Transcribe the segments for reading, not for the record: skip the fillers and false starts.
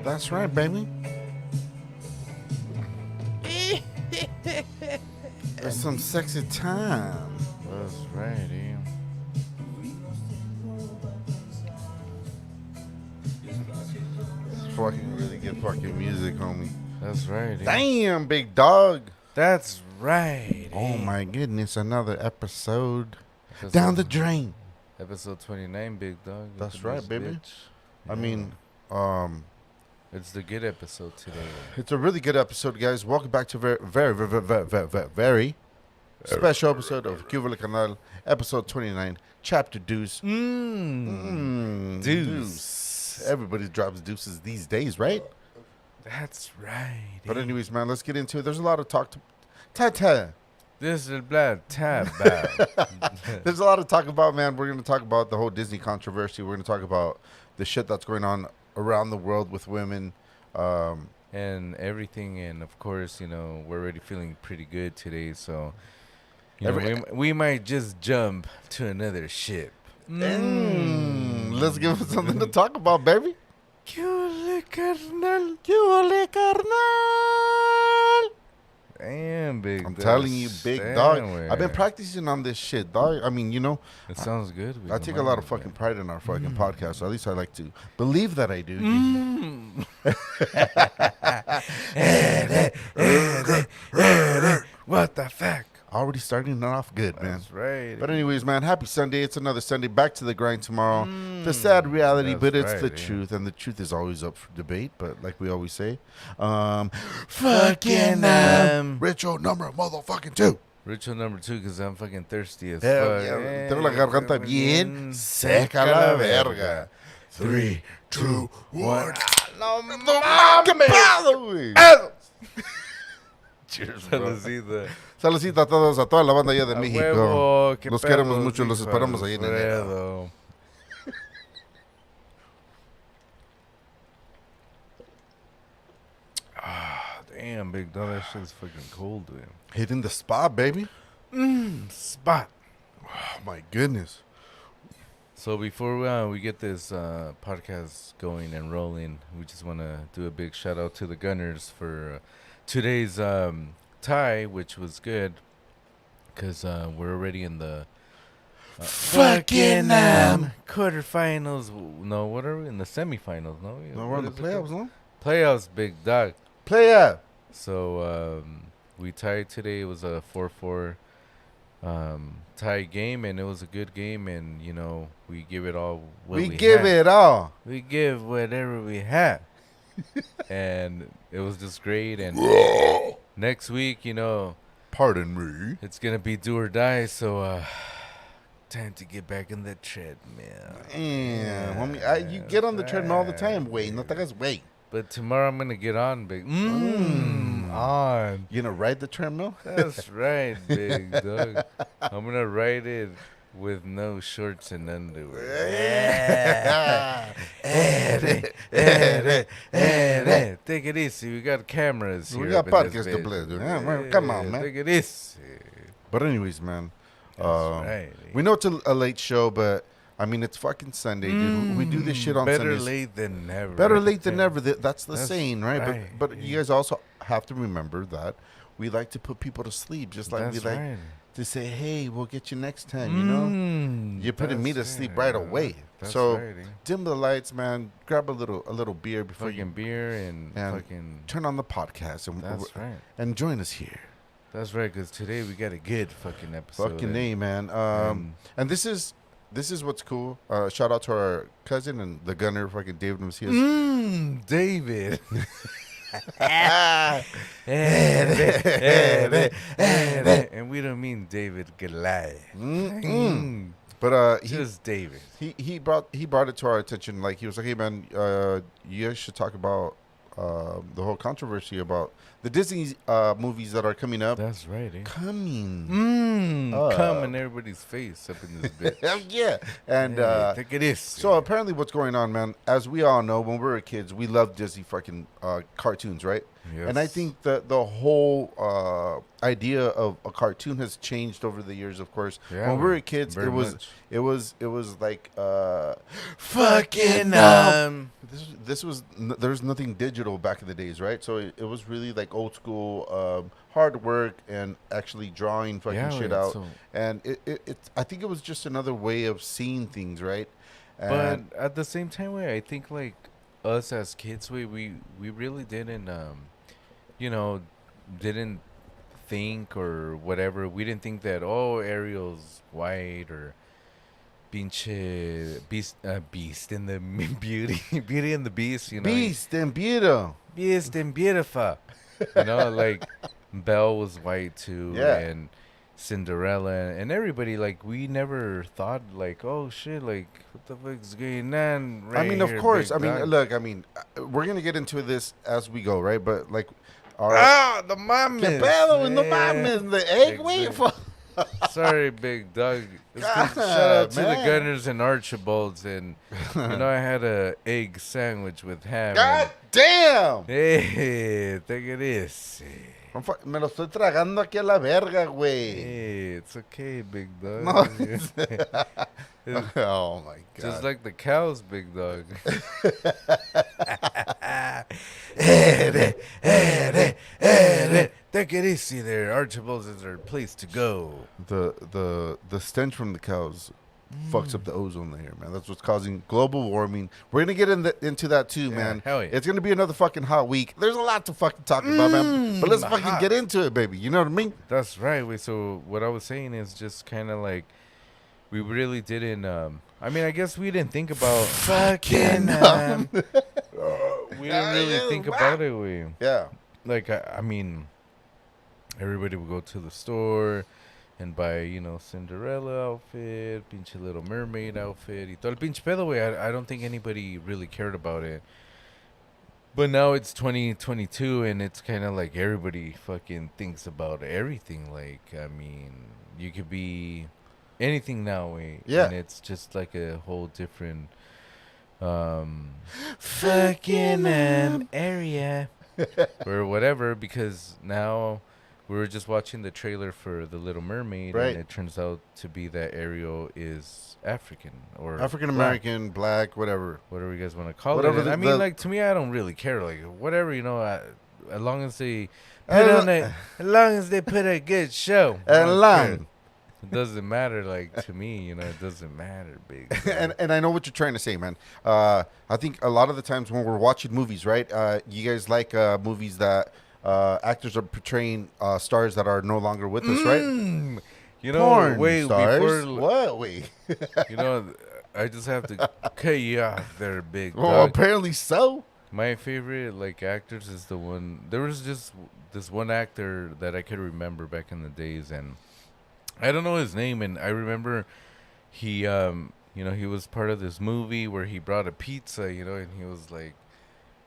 That's right, baby. There's some sexy time. That's right, It's fucking really good fucking music, homie. That's right, Damn, big dog. That's right. Oh my goodness, another episode Episode, down the drain. Episode 29, big dog. That's Look at right, this baby. bitch. I Yeah. mean, It's the good episode today. it's a really good episode, guys. Welcome back to very special episode of Cuba Canal, episode 29, chapter deuce. Deuce. Everybody drops deuces these days, right? That's right. But anyways, man, let's get into it. There's a lot of talk to ta-ta. This is blood tab. There's a lot to talk about, man. We're going to talk about the whole Disney controversy. We're going to talk about the shit that's going on around the world with women. And everything. And of course, you know, we're already feeling pretty good today. So, you know, we might just jump to another ship. Let's give us something to talk about, baby. ¿Qué ole, carnal? ¿Qué ole, carnal? Damn, big I'm dog. telling you, big dog. Damn, I've been practicing on this shit, dog. I mean, you know, It sounds good. I take a lot of fucking pride in our fucking podcast. Or at least I like to believe that I do. What the fuck? Already starting it off good, man. That's right. But anyways, man, happy Sunday. It's another Sunday. Back to the grind tomorrow. The sad reality, That's but it's right, the yeah. truth. And the truth is always up for debate. But like we always say, fucking Rich old number motherfucking 2. Ritual number 2 because I'm fucking thirsty as Hell fuck. yeah. Tengo la garganta bien seca la verga. 3, 2, 1. No mames. Cheers, bro. Saludcita. Saludcita a todos, a toda la banda allá de A México. huevo, qué Los pedo, queremos mucho, los hijo esperamos de ahí en enero. Alfredo. Damn, big dog, that shit's fucking cold, dude. Hitting the spot, baby. Spot. Oh, my goodness. So before we get this podcast going and rolling, we just want to do a big shout out to the Gunners for today's tie, which was good because we're already in the Fucking quarterfinals. No, what are we in the semifinals? No, No, we're in the What is it called? playoffs, no? Playoffs, big dog. Playoff. So we tied today. It was a 4-4 tie game, and it was a good game. And you know, we give it all. What We give had. it all. We give whatever we have. And it was just great. And next week, you know, Pardon me. it's gonna be do or die. So time to get back in the treadmill. Damn, homie. You get on the treadmill all the time. Wait, no te hagas wait. But tomorrow I'm gonna get on, big. On. You gonna ride the treadmill? That's right, big dog. I'm gonna ride it with no shorts and underwear. Take it easy. We got cameras here. We got up in this podcast to bitch. play, dude. Yeah, man, come on, man. Take it easy. But anyways, man. That's right. We know it's a late show, but I mean it's fucking Sunday, dude. We do this shit on Better Sundays. late than never. Better late than never. That's the That's saying, right? right, But you guys also have to remember that we like to put people to sleep, just like That's we like right. to say, "Hey, we'll get you next time." You know, you're putting me to That's sleep right. right away. That's So right, eh? dim the lights, man. Grab a little beer before Fucking you beer and fucking. turn on the podcast That's right. and join us here. That's right, because today we got a good fucking episode. Fucking eh? name, man. And this is what's cool. Shout out to our cousin and the gunner, fucking David Macias. David. And we don't mean David Goliath. But Just David. he brought it to our attention. Like he was like, "Hey man, you guys should talk about the whole controversy about the Disney movies that are coming up." That's right, eh? Coming. Come in everybody's face up in this bitch. Hell yeah. And Take it this. so apparently what's going on, man, as we all know, when we were kids, we loved Disney fucking cartoons, right? And I Yes. think that the whole idea of a cartoon has changed over the years. Of course, Yeah, when we were güey. kids, Very much. it was like Fucking this was there was nothing digital back in the days, right? So it was really like old school, hard work and actually drawing fucking yeah, shit güey. out. So, And it I think it was just another way of seeing things, right? but And at the same time, way I think like us as kids, we really didn't you know didn't think or whatever. We didn't think that Ariel's white or pinche beast in the Beauty and the Beast. Beast and Beauty. Beast and beautiful. Like Belle was white too, Yeah. and Cinderella and everybody. Like we never thought like, oh shit, like what the fuck's going on? Right I mean, of here, course. I big mean, dog? look. I mean, we're gonna get into this as we go, right? But like, our The mames. que pedo no Yeah. mames, the egg. Wait Exact- for Sorry, big dog. God, Shout out to the man. Gunners and Archibalds, and I had a egg sandwich with ham. God damn. Hey, take it easy. Me lo estoy tragando aquí a la verga, güey. Hey, it's okay, big dog. No. It's Oh my god. just like the cows, big dog. Take it easy there. Archibald's is our place to go. the stench from the cows fucks up the ozone layer, man. That's what's causing global warming. We're gonna get into that too, Yeah, man. hell yeah. It's gonna be another fucking hot week. There's a lot to fucking talk about, man. But let's fucking hot. get into it, baby. You know what I mean? That's right. Wait, so what I was saying is just kind of like we really didn't. I mean, I guess we didn't think about fucking. We didn't really think about it. Yeah. Like I mean, everybody would go to the store and buy, Cinderella outfit, pinche Little Mermaid outfit, y todo el pinche pedo, güey. I don't think anybody really cared about it. But now it's 2022 and it's kind of like everybody fucking thinks about everything. Like, I mean, you could be anything now, güey. Yeah. And it's just like a whole different fucking area or whatever, because now we were just watching the trailer for The Little Mermaid, Right. and it turns out to be that Ariel is African or African American, black, whatever. whatever you guys want to call Whatever it. And the- I mean, the- like, to me, I don't really care. Like, whatever, as long as they Uh, put on as long as they put a good show. I And don't long. care. It doesn't matter, like, to me, it doesn't matter, big. and I know what you're trying to say, man. I think a lot of the times when we're watching movies, right? You guys like movies that actors are portraying stars that are no longer with us, right? Porn wait, stars. before, What? Wait. I just have to cut you off there, big Well, dog. apparently so. My favorite, like, actors is the one. There was just this one actor that I could remember back in the days, and I don't know his name. And I remember he, he was part of this movie where he brought a pizza, and he was like,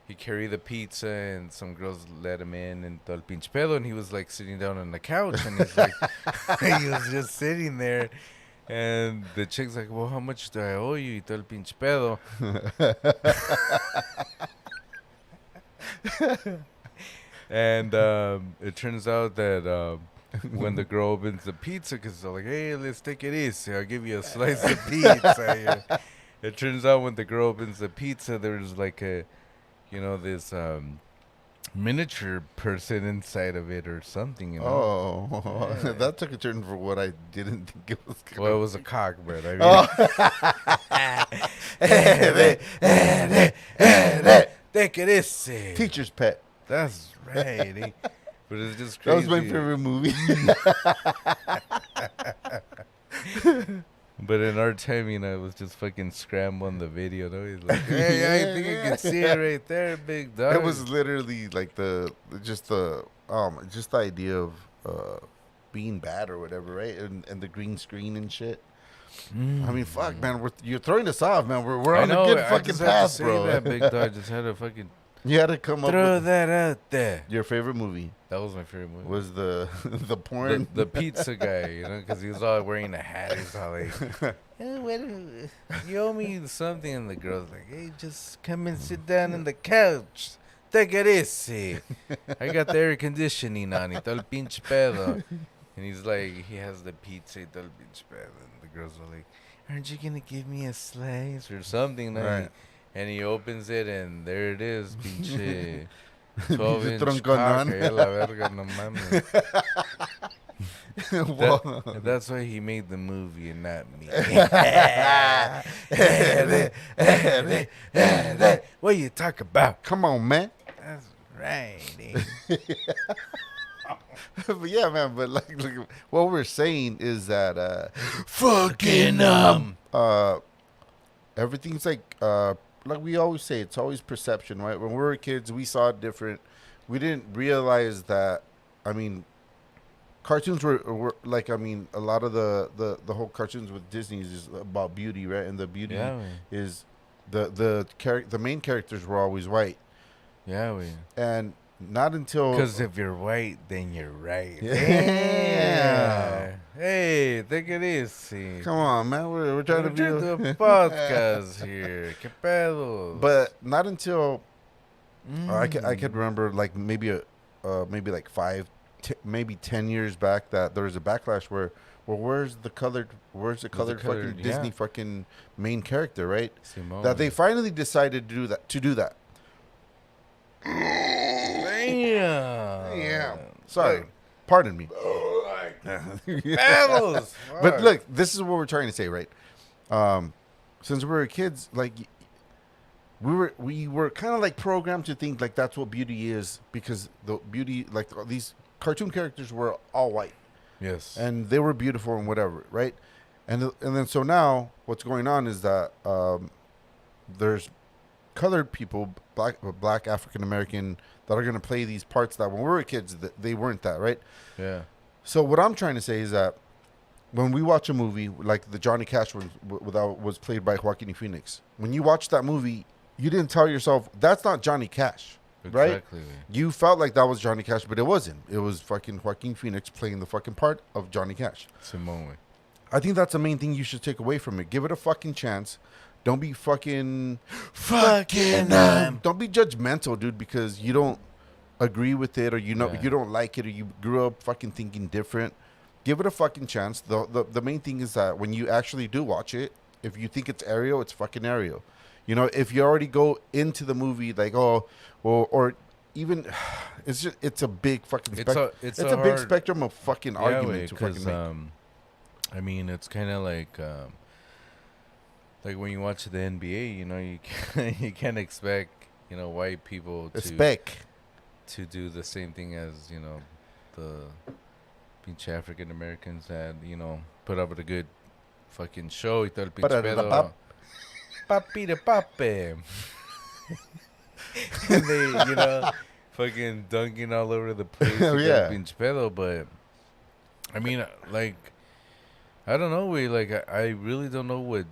he carried the pizza, and some girls let him in, and todo el pinche pedo, and he was like sitting down on the couch, and he's like, he was just sitting there. And the chick's like, well, how much do I owe you? Y todo el pinche pedo. And it turns out that when the girl opens the pizza, because they're like, hey, let's take it easy. I'll give you a slice of pizza. It turns out when the girl opens the pizza, there's like this miniature person inside of it or something. Oh, Yeah. that took a turn for what I didn't think it was. Gonna Well, it was a cock, but I mean, take it easy. Teacher's pet. That's right. But it's just That crazy. was my favorite movie. But in our time, it was just fucking scrambling the video. No, he's like, hey, I think you can see it right there, big dog. It was literally like just the idea of being bad or whatever, right? And the green screen and shit. I mean, fuck, man, you're throwing us off, man. We're I on know, a good I fucking just had to path, say bro. that, big dog. Just had to fucking You had to come up throw with that out there. your favorite movie. That was my favorite movie. Was the the porn? The pizza guy, because he was all wearing a hat. He's all like, you owe me something. And the girl's like, hey, just come and sit down on the couch. take it easy. I got the air conditioning on y todo el pinche pedo. And he's like, he has the pizza y todo el pinche pedo. And the girls are like, aren't you going to give me a slice or something? Right. And he opens it, and there it is, pinche 12-inch Tronconón. cock. La verga, no mames. Well, That's why he made the movie and not me. What you talk about? come on, man. That's right. But yeah, man. But like what we're saying is that Fucking everything's like we always say, it's always perception, right? When we were kids, we saw it different. We didn't realize that. I mean, cartoons were like, I mean, a lot of the whole cartoons with Disney is just about beauty, right? And the beauty Yeah, man. is the main characters were always white, Yeah, we. and not until Because if you're white, then you're right. Yeah. Hey, take it easy. come on, man, we're trying to We're be doing a podcast here. ¿Qué pedo? but not until I could remember like maybe like 5, maybe 10 years back that there was a backlash where where's the colored colored, fucking Disney yeah. fucking main character, right? Simone. That they finally decided to do that. Damn. Sorry. Pardon me. Battles. But look, this is what we're trying to say, right? Since we were kids, like we were kind of like programmed to think like that's what beauty is, because the beauty, like these cartoon characters were all white Yes. and they were beautiful and whatever, right? And then so now what's going on is that there's colored people, black African American, that are going to play these parts that when we were kids they weren't that, right? Yeah. So what I'm trying to say is that when we watch a movie like the Johnny Cash one, that was played by Joaquin Phoenix, when you watch that movie, you didn't tell yourself that's not Johnny Cash, right? Exactly. You felt like that was Johnny Cash, but it wasn't. It was fucking Joaquin Phoenix playing the fucking part of Johnny Cash. Simone. I think that's the main thing you should take away from it. Give it a fucking chance. Don't be don't be judgmental, dude, because you don't agree with it, or you don't like it, or you grew up fucking thinking different. Give it a fucking chance. The main thing is that when you actually do watch it, if you think it's Ariel, it's fucking Ariel. You know, if you already go into the movie like, oh, well, or even it's a big fucking spectrum. It's a big spectrum of fucking argument to fucking make. I mean, it's kind of like when you watch the NBA, you know, you can't expect, you know, white people to do the same thing as, you know, the pinche African Americans that, you know, put up with a good fucking show y todo el pinche pedo. Papi de papi. And they, you know, fucking dunking all over the place. Oh, yeah. Pinche pedo, but I mean, like, I don't know. I really don't know what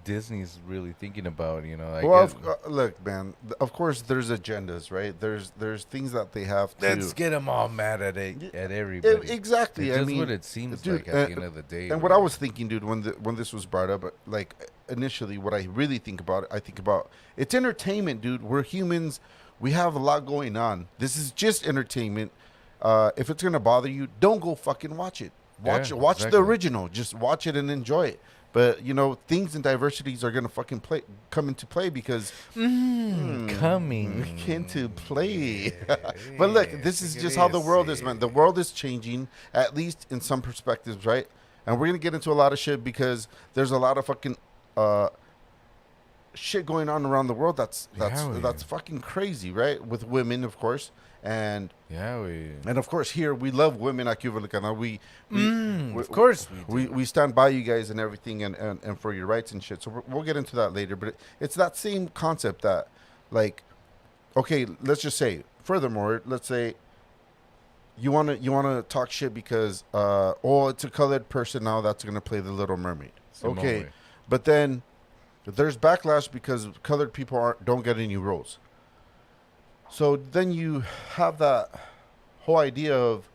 Disney's really thinking about. You know, Well, look, man. Of course, there's agendas, right? There's things that they have to. let's get them all mad at everybody. Exactly. It's I just mean, what it seems dude, like at the end of the day. And what I was thinking, dude, when this was brought up, like initially, what I really think about, it's entertainment, dude. We're humans. We have a lot going on. This is just entertainment. If it's gonna bother you, don't go fucking watch it. Watch exactly. the original. Just watch it and enjoy it. But you know, things and diversities are gonna fucking come into play because coming into play. But look, this is just how the world is, man. The world is changing, at least in some perspectives, right? And we're gonna get into a lot of shit because there's a lot of fucking shit going on around the world. That's fucking crazy, right? With women, of course, and of course here we love women. Of course we stand by you guys and everything, and for your rights and shit. So we'll get into that later. But it's that same concept that, like, okay, let's just say. Furthermore, let's say you wanna talk shit because it's a colored person now that's gonna play the Little Mermaid. Okay, but then there's backlash because colored people don't get any roles. So then you have that whole idea of,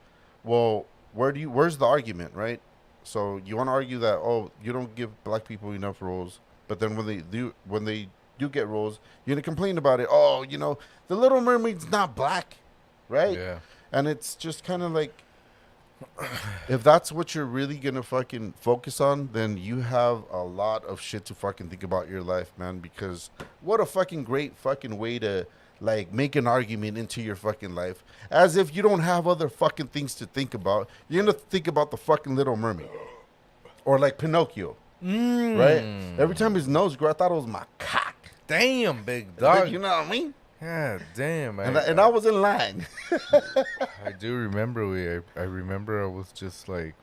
well, where's the argument, right? So you want to argue that, you don't give black people enough roles, but then when they do get roles, you're gonna complain about it. Oh, the Little Mermaid's not black, right? Yeah. And it's just kind of like, if that's what you're really gonna fucking focus on, then you have a lot of shit to fucking think about your life, man. Because what a fucking great fucking way to like make an argument into your fucking life, as if you don't have other fucking things to think about. You're gonna think about the fucking Little Mermaid, or like Pinocchio, right? Every time his nose grew, I thought it was my cock. Damn, big dog. You know what I mean? Yeah, damn. And I wasn't lying. I do remember I remember I was just like,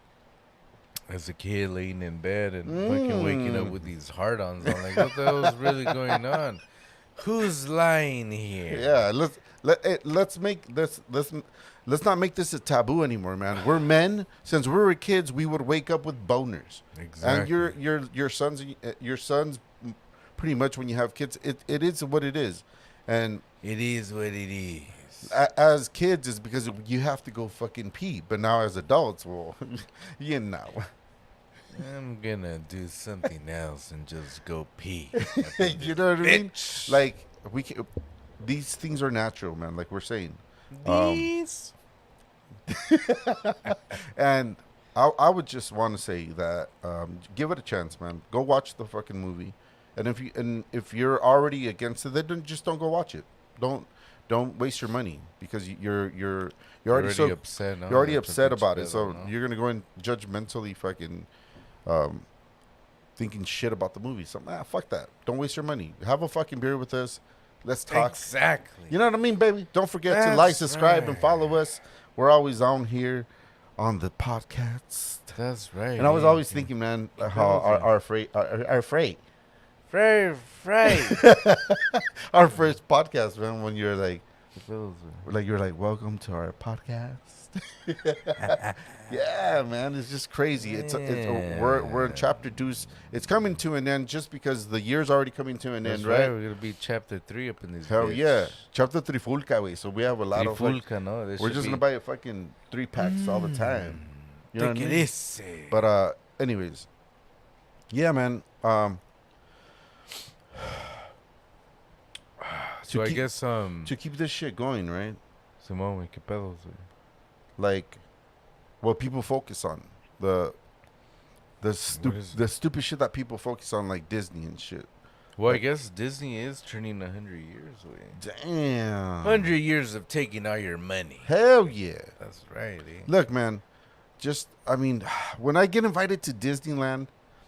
as a kid, laying in bed and fucking waking up with these hard-ons. I'm like, what the hell is really going on? Who's lying here? Yeah, let's not make this a taboo anymore, man. We're men. Since we were kids, we would wake up with boners. Exactly. And your sons, pretty much when you have kids, it is what it is, and It is what it is. as kids, it's because you have to go fucking pee. But now as adults, well, I'm gonna do something else and just go pee. you know what I mean? Like these things are natural, man. Like we're saying. These. And I would just want to say that give it a chance, man. Go watch the fucking movie, and if you're already against it, then don't go watch it. Don't waste your money because you're already upset. You're already upset about it, so you're gonna go in judgmentally fucking thinking shit about the movie. So fuck that. Don't waste your money. Have a fucking beer with us. Let's talk. Exactly. You know what I mean, baby? Don't forget to That's like, subscribe, and right. follow us. We're always on here on the podcast. That's right. And I was always thinking, man, how our first podcast, man, when you're like welcome to our podcast. Yeah, man, it's just crazy. We're in chapter 2. It's coming to an end just because the year's already coming to an end, right? We're gonna be chapter 3 up in this. Hell bitch. yeah, chapter Trifulca, way. So we have a lot of. No, We're just gonna buy a fucking 3-packs all the time. You know what I mean? But anyways, yeah, man. So I guess to keep this shit going, right? Simón, ¿qué pedos? Like what people focus on, the stupid shit that people focus on, like Disney and shit. Well, I guess Disney is turning 100 years away. Damn. 100 years of taking all your money. Hell yeah. That's right, eh? Look, man, when I get invited to Disneyland,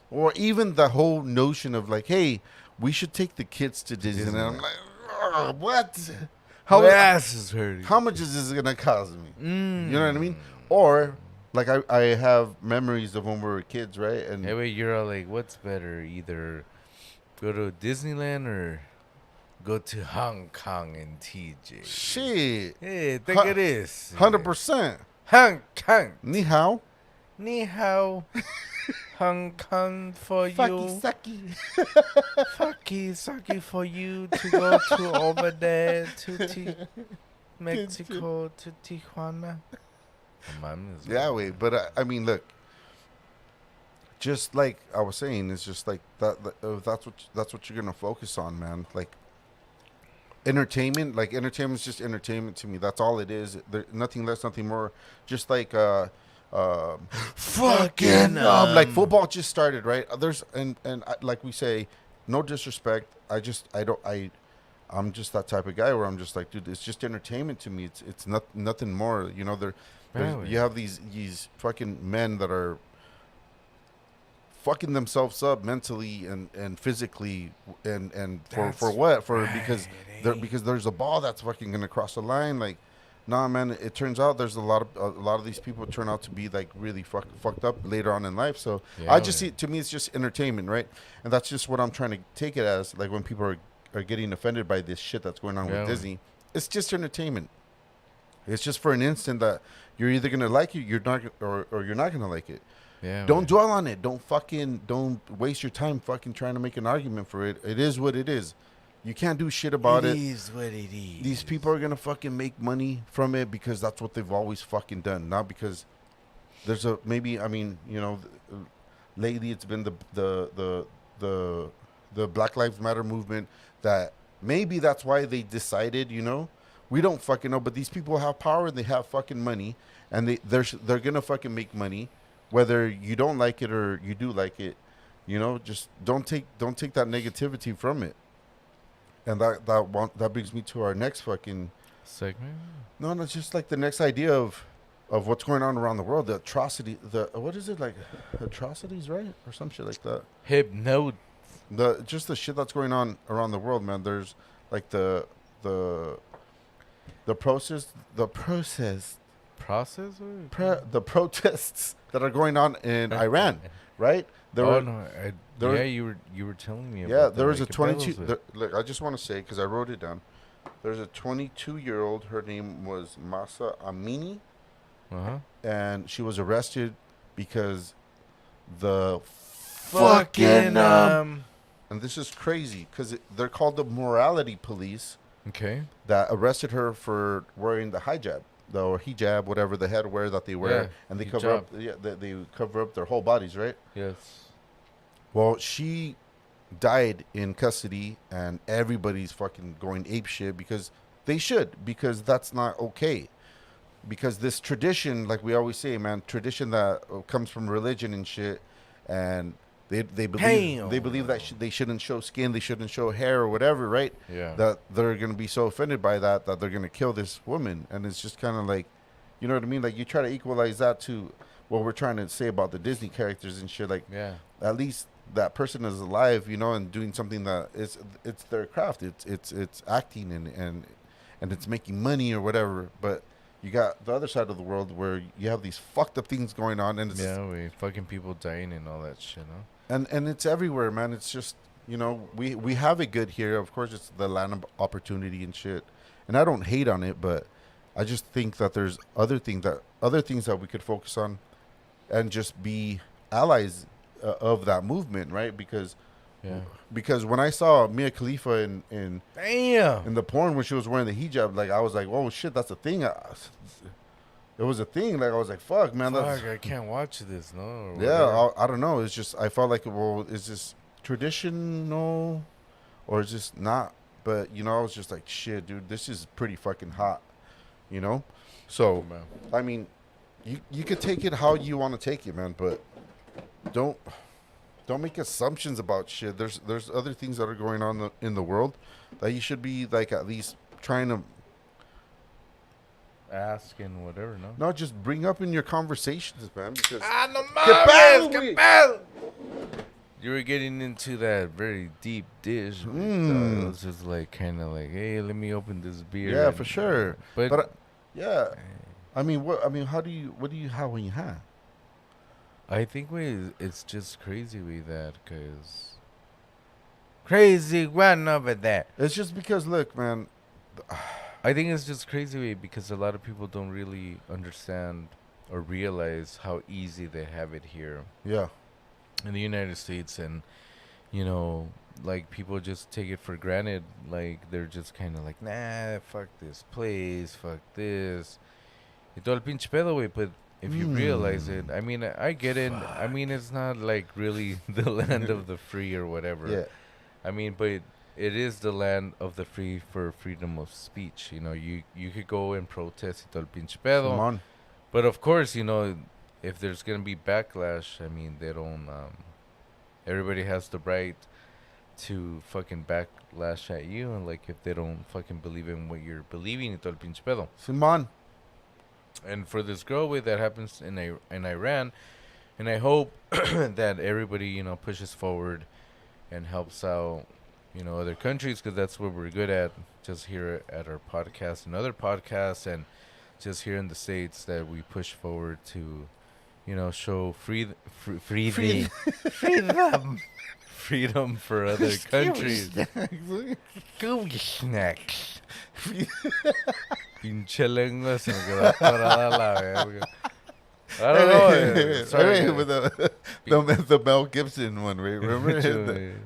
or even the whole notion of like, hey, we should take the kids to Disneyland. I'm like, what? My ass is hurting. How much is this gonna cost me? You know what I mean? Or like I have memories of when we were kids, right? And Hey, wait, you're all like, what's better? Either go to Disneyland or go to Hong Kong and TJ? shit, Hey, think it is. 100%. Hong Kong. Ni hao. Ni hao. Hong Kong for you. Fucky Sucky for you to go to over there to Mexico, to Tijuana. Yeah, wait, but I mean, look. Just like I was saying, it's just like that. That's what you're gonna focus on, man. Like entertainment. Like entertainment is just entertainment to me. That's all it is. Nothing less, nothing more. Just like fucking like football just started, right? Like we say, no disrespect. I'm just that type of guy where I'm just like, dude, it's just entertainment to me. It's nothing more. You know, you have these fucking men that are fucking themselves up mentally and physically and for what? Because there's a ball that's fucking gonna cross the line. Like, nah, man. It turns out there's a lot of these people turn out to be like really fucked up later on in life. So see, to me, it's just entertainment, right? And that's just what I'm trying to take it as. Like when people are getting offended by this shit that's going on with Disney, it's just entertainment. It's just for an instant that you're either gonna like it, you're not gonna like it. Yeah. Don't dwell on it. Don't waste your time fucking trying to make an argument for it. It is what it is. You can't do shit about it. It is what it is. These people are gonna fucking make money from it because that's what they've always fucking done. Not because lately it's been the the Black Lives Matter movement, that maybe that's why they decided, we don't fucking know, but these people have power and they have fucking money, and they're gonna fucking make money, whether you don't like it or you do like it. Just don't take that negativity from it. And that brings me to our next fucking segment. no, it's just like the next idea of what's going on around the world. The atrocity, what is it, like atrocities, right, or some shit like that. Just the shit that's going on around the world, man. There's like the protests that are going on in Iran, right? You were telling me about there was a 22. Look, I just want to say, because I wrote it down. There's a 22-year-old. Her name was Masa Amini, and she was arrested because the fucking and this is crazy because they're called the morality police. Okay. That arrested her for wearing the hijab, or hijab, whatever the headwear that they wear, and they cover up. Yeah, they cover up their whole bodies, right? Yes. Well, she died in custody, and everybody's fucking going ape shit because they should, because that's not okay. Because this tradition, like we always say, man, tradition that comes from religion and shit, and they believe that they shouldn't show skin, they shouldn't show hair or whatever, right? Yeah. That they're gonna be so offended by that they're gonna kill this woman, and it's just kind of like, you know what I mean? Like you try to equalize that to what we're trying to say about the Disney characters and shit. Like, at least that person is alive, and doing something that it's their craft. It's acting and it's making money or whatever. But you got the other side of the world where you have these fucked up things going on, and we fucking people dying and all that shit, no? And it's everywhere, man. It's just, we have it good here. Of course, it's the land of opportunity and shit. And I don't hate on it, but I just think that there's other things that we could focus on and just be allies of that movement, right? Because when I saw Mia Khalifa in the porn when she was wearing the hijab, like I was like, oh shit, that's a thing. It was a thing. Like I was like, fuck, man. I can't watch this, no? I don't know. It's just I felt like, well, is this traditional or is this not? But I was just like, shit, dude, this is pretty fucking hot, So I mean, you could take it how you want to take it, man, but don't make assumptions about shit. There's other things that are going on in the world that you should be like at least trying to ask and whatever. No, just bring up in your conversations, man. Because you were getting into that very deep dish. It was just like kind of like, hey, let me open this beer. Yeah, for sure. But yeah, I mean, what do you have when you have? I think it's just crazy with that, cause crazy one over there. It's just because, look, man. I think it's just crazy because a lot of people don't really understand or realize how easy they have it here. Yeah. In the United States, and like people just take it for granted. Like they're just kind of like, nah, fuck this place, fuck this. Y todo el pinche pedo, güey, but if you realize it, I mean, I get it. I mean, it's not like really the land of the free or whatever. Yeah. I mean, but it is the land of the free for freedom of speech. You could go and protest y todo el pinche pedo. Come on. But of course, if there's going to be backlash, I mean, they don't, everybody has the right to fucking backlash at you. And like, if they don't fucking believe in what you're believing y todo el pinche pedo. Simon. And for this girl way that happens in Iran, and I hope that everybody pushes forward and helps out other countries, because that's what we're good at, just here at our podcast and other podcasts, and just here in the States, that we push forward to show freedom for other countries. Snacks. Pinche lengua se me quedó parada la verga. I don't know. Sorry, with the Mel Gibson one, right? Remember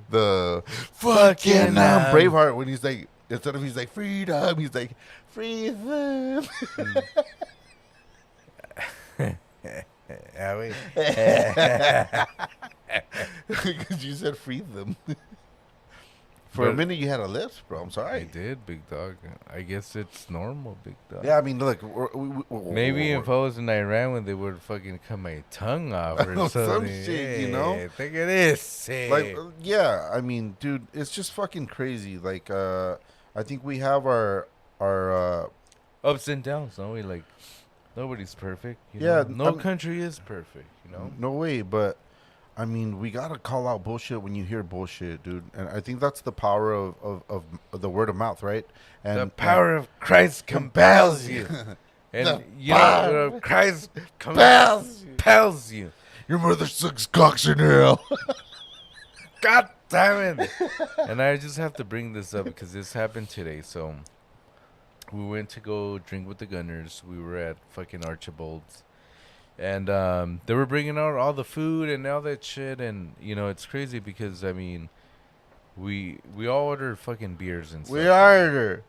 the fucking Braveheart, when he's like, instead of he's like freedom, he's like freedom. Because you said freedom. For a But minute, you had a lisp, bro. I'm I sorry. did, big dog. I guess it's normal, big dog. Yeah, I mean, look. Maybe if I was in Iran when they would fucking cut my tongue off or Some something. shit, you know? Hey, think of this. Like, yeah, I mean, dude, it's just fucking crazy. Like, I think we have our Ups and downs, no? We like nobody's perfect. You Yeah, know? No country is perfect. You know. no way, but I mean, we gotta call out bullshit when you hear bullshit, dude. And I think that's the power of the word of mouth, right? And The power of Christ compels you. And you know, Christ compels you. Your mother sucks cocks in hell. God damn it. And I just have to bring this up because this happened today. So we went to go drink with the Gunners. We were at fucking Archibald's. And they were bringing out all the food and all that shit. And, you know, it's crazy because, I mean, we all ordered fucking beers and stuff. We are.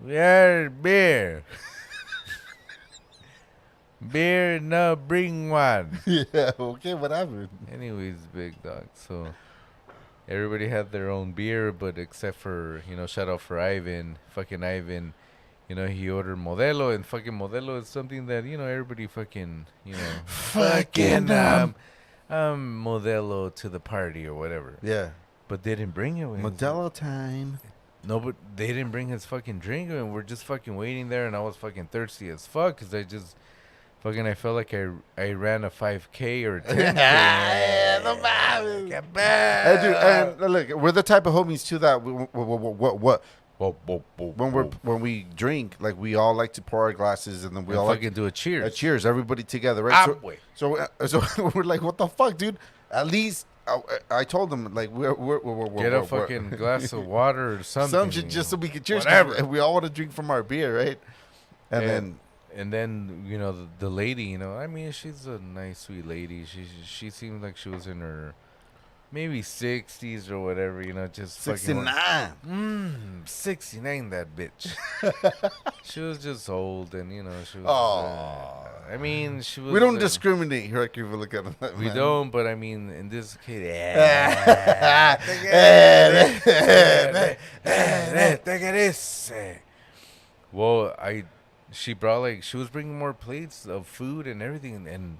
We ordered beer. Beer, no, bring one. Yeah, okay, what happened? Anyways, big dog. So everybody had their own beer, but except for, you know, shout out for Ivan. Fucking Ivan. You know, he ordered Modelo, and fucking Modelo is something that, you know, everybody fucking, you know, fucking Modelo to the party or whatever. Yeah. But they didn't bring it. Modelo time. No, but they didn't bring his fucking drink, and we're just fucking waiting there, and I was fucking thirsty as fuck, because I just fucking, I felt like I ran a 5K or 10K. No mames. Hey, dude, and look, we're the type of homies too that when we drink, like we all like to pour our glasses and then we all fucking like do a cheers. cheers, everybody together, right? So we're like, what the fuck, dude? At least I told them like we're Get a fucking glass of water or something. Some shit just so we can cheers. Whatever. We all want to drink from our beer, right? And then you know the lady, you know, I mean, she's a nice, sweet lady. She seemed like she was in her maybe 60s or whatever, you know, just 69. 69, that bitch. She was just old, and you know, she was. I mean, she was. We don't discriminate here. If you look at it, We don't, but I mean, in this case, well, she brought like she was bringing more plates of food and everything, and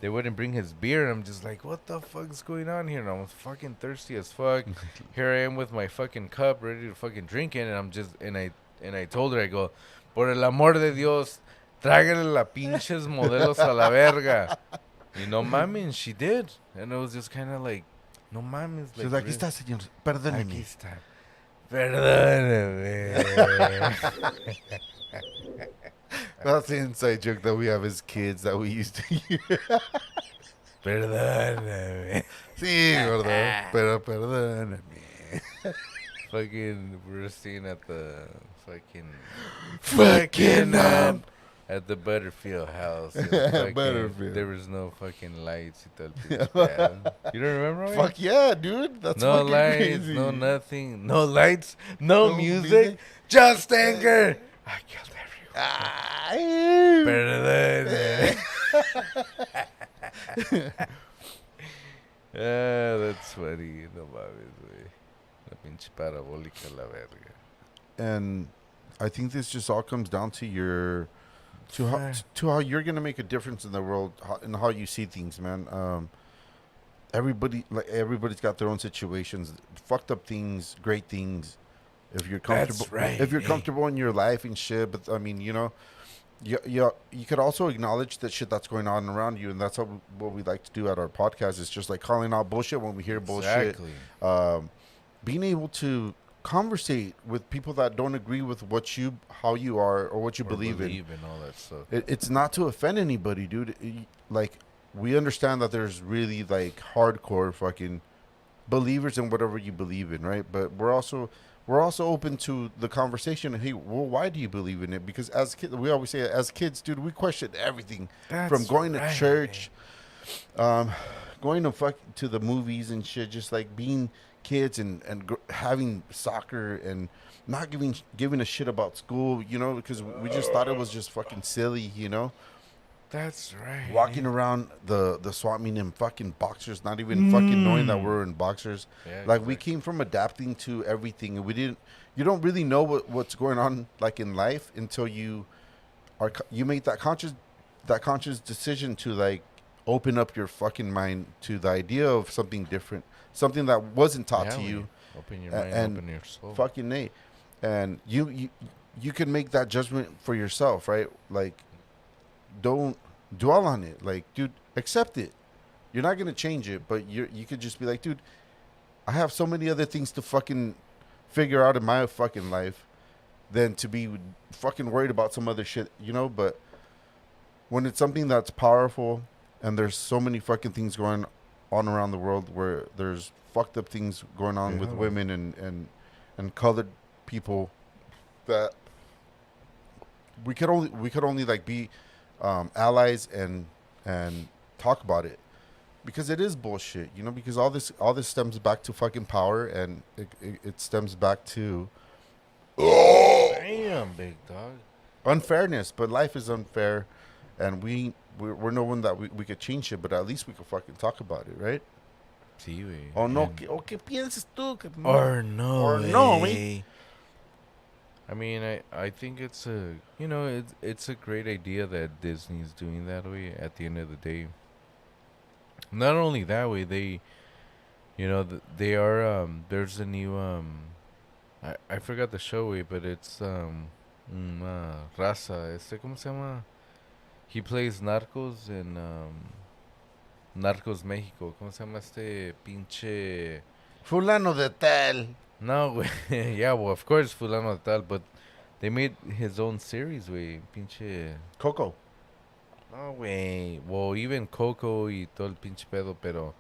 they wouldn't bring his beer. And I'm just like, what the fuck's going on here? And I was fucking thirsty as fuck. Here I am with my fucking cup, ready to fucking drink it, and I'm just and I told her, I go, por el amor de Dios, tráigale la pinches modelos a la verga. You know, mami, and she did, and it was just kind of like, no mames. She's like, aquí está, señor. Perdóneme. Aquí está. Perdóname. That's the inside joke that we have as kids that we used to use. Perdóname. Sí, ¿verdad? Pero perdóname. Fucking, we were staying at the fucking at the Butterfield house. Butterfield. There was no fucking lights. You don't remember? Right? Fuck yeah, dude. That's no fucking lights, crazy. no nothing, no lights, no music, music. just anger. I killed everyone. That's funny. No mames, güey. La pinche parabólica la verga. And I think this just all comes down to how you're gonna make a difference in the world and how you see things, man. Everybody's got their own situations, fucked up things, great things. If you're comfortable, comfortable in your life and shit, but I mean, you know, you could also acknowledge the shit that's going on around you, and that's what we like to do at our podcast. Is just like calling out bullshit when we hear bullshit. Being able to conversate with people that don't agree with how you are or what you believe in. And all that stuff. It's not to offend anybody, dude. Like, we understand that there's really like hardcore fucking believers in whatever you believe in, right? But we're also open to the conversation. Hey, well, why do you believe in it? Because as kids, we always say, as kids, dude, we question everything. From going to church, going to the movies and shit, just like being kids and having soccer and not giving a shit about school, you know, because we just thought it was just fucking silly, you know. That's right. Walking around the swap meet in fucking boxers, not even fucking knowing that we're in boxers. Yeah, Like we came from adapting to everything, and we didn't. You don't really know what's going on like in life until you make that conscious decision to like open up your fucking mind to the idea of something different, something that wasn't taught to you. Open your mind, And open your soul. fucking Nate, and you can make that judgment for yourself, right? Like, don't dwell on it. Like, dude, accept it. You're not gonna change it, but you could just be like, dude, I have so many other things to fucking figure out in my fucking life than to be fucking worried about some other shit, you know? But when it's something that's powerful and there's so many fucking things going on around the world where there's fucked up things going on with women and colored people, that we could only like be allies and talk about it, because it is bullshit, you know, because all this stems back to fucking power, and it stems back to Damn, big dog. unfairness. But life is unfair, and we're no one that we could change it, but at least we could fucking talk about it, right? Sí, güey. Oh no, ¿qué piensas tú? Or no, Or no, güey. I mean, I think it's it's a great idea that Disney's doing that way. At the end of the day, not only that way, they, they are there's a new I forgot the show way, but it's Raza. ¿Cómo se llama? He plays Narcos in Narcos México. ¿Cómo se llama este pinche? Fulano de tal. No, güey. Yeah, well, of course, Fulano de Tal, but they made his own series, güey. Pinche. Coco. No, güey. Well, even Coco y todo el pinche pedo, pero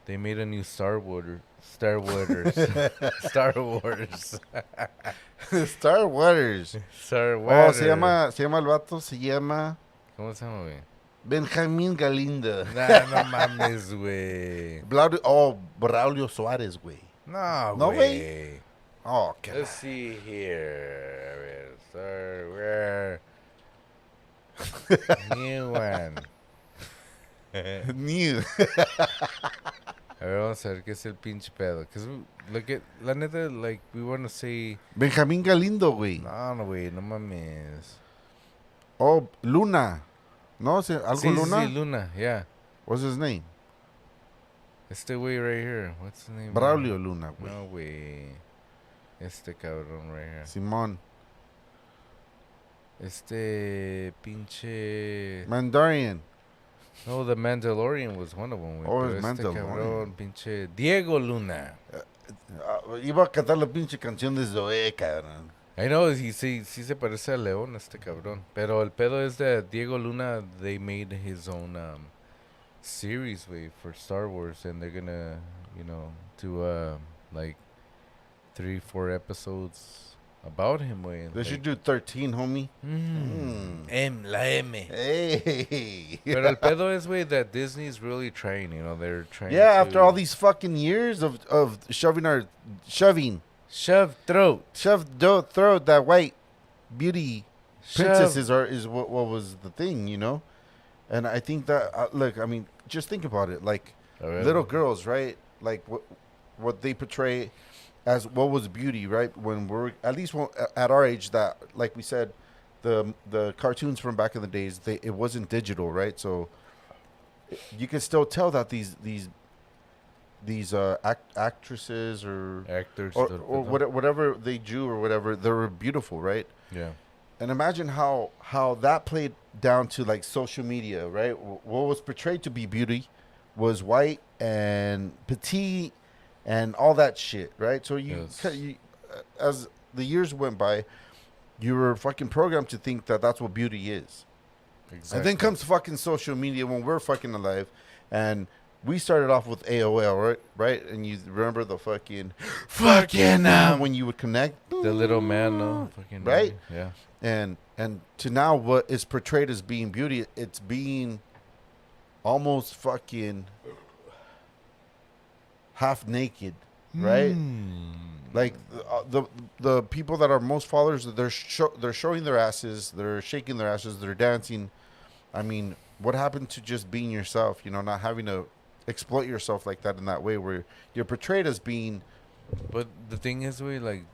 they made a new Star Wars. Star Wars. Star Wars. Star Wars. Star Wars. Oh, se llama el vato, se llama ¿Cómo se llama, güey? Benjamín Galindo. Nah, no mames, güey. Braulio Suárez, güey. No, No, güey. Oh, okay. Let's see here. Star Wars. New one. New. A ver, vamos a ver qué es el pinche pedo. La neta, like, we want to say... Benjamín Galindo, güey. No, güey, no mames. Oh, Luna. No, algo Sí, Luna. sí, Luna, yeah. What's his name? Este güey right here. What's his name? Braulio Luna, güey. No, güey. Este cabrón right here. Simón. Este pinche... Mandalorian. No, the Mandalorian was one of them, güey. Oh, Pero es este Mandalorian. cabrón, pinche... Diego Luna. Iba a cantar la pinche canción de Zoé, cabrón. I know, sí se parece a León este cabrón. Pero el pedo es de Diego Luna, they made his own series, way for Star Wars, and they're gonna, do like 3-4 episodes about him, way. They should do 13, homie. La M. Hey. Pero el pedo es, way, that Disney's really trying, they're trying Yeah, to after all these fucking years of shoving shove throat. throat that white beauty princess Shove. is what was the thing, you know? And I think that, look, I mean, just think about it. Like, little girls, right? Like, what they portray as what was beauty, right? When we're, at least at our age, that, like we said, the cartoons from back in the days, it wasn't digital, right? So you can still tell that these actresses or Actors. or whatever they drew or whatever, they were beautiful, right? Yeah. And imagine how that played down to like social media, right? What was portrayed to be beauty was white and petite and all that shit, right? So you as the years went by, you were fucking programmed to think that that's what beauty is. Exactly. And then comes fucking social media when we're fucking alive, and we started off with AOL, right? And you remember the fucking when you would connect, the little man, no, fucking right? Yeah. And to now, what is portrayed as being beauty, it's being almost fucking half naked, right? Like the people that are most followers, they're showing their asses, they're shaking their asses, they're dancing, I mean, what happened to just being yourself? You know, not having to exploit yourself like that in that way where you're portrayed as being. But the thing is, we like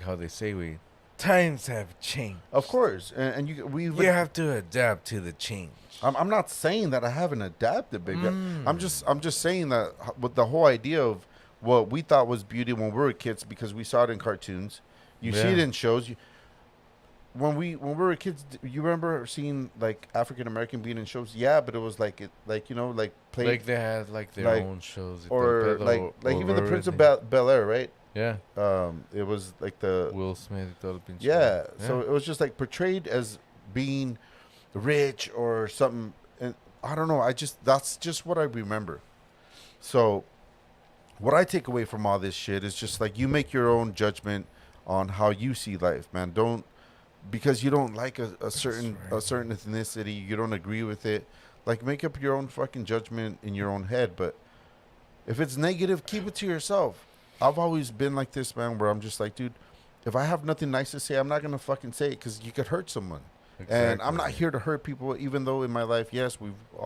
how they say we times have changed. Of course, and we would. You have to adapt to the change. I'm not saying that I haven't adapted, baby. I'm just saying that with the whole idea of what we thought was beauty when we were kids because we saw it in cartoons. You see it in shows. When we were kids, you remember seeing like African American being in shows? Yeah, but it was like like played Like they had like their like- own shows, or like even the Prince of Bel Air, right? Yeah, It was like the Will Smith. Y todo el pinche- yeah. So it was just like portrayed as being rich or something, and I don't know. That's just what I remember. So, what I take away from all this shit is just like you make your own judgment on how you see life, man. Don't because you don't like a certain ethnicity, you don't agree with it. Like make up your own fucking judgment in your own head. But if it's negative, keep it to yourself. I've always been like this, man, where I'm just like, dude, if I have nothing nice to say, I'm not gonna fucking say it because you could hurt someone. And I'm not here to hurt people, even though in my life, yes,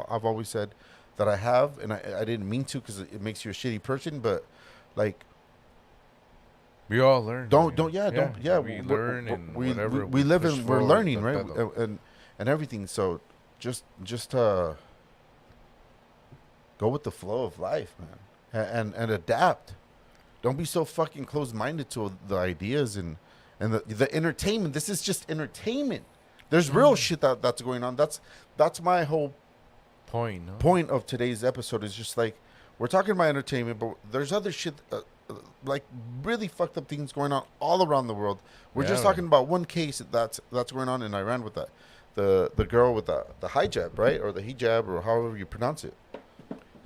I've always said that I have, and I didn't mean to because it makes you a shitty person. But like, we all learn. We learn and whatever we live push and we're forward, learning, right? pedo. And everything. So just go with the flow of life, man, and adapt. Don't be so fucking closed-minded to the ideas and the entertainment. This is just entertainment. There's real shit that's going on. That's my whole point of today's episode is just like we're talking about entertainment, but there's other shit like really fucked up things going on all around the world. We're just talking about one case that's going on in Iran with the girl with the hijab, right, or the hijab, or however you pronounce it.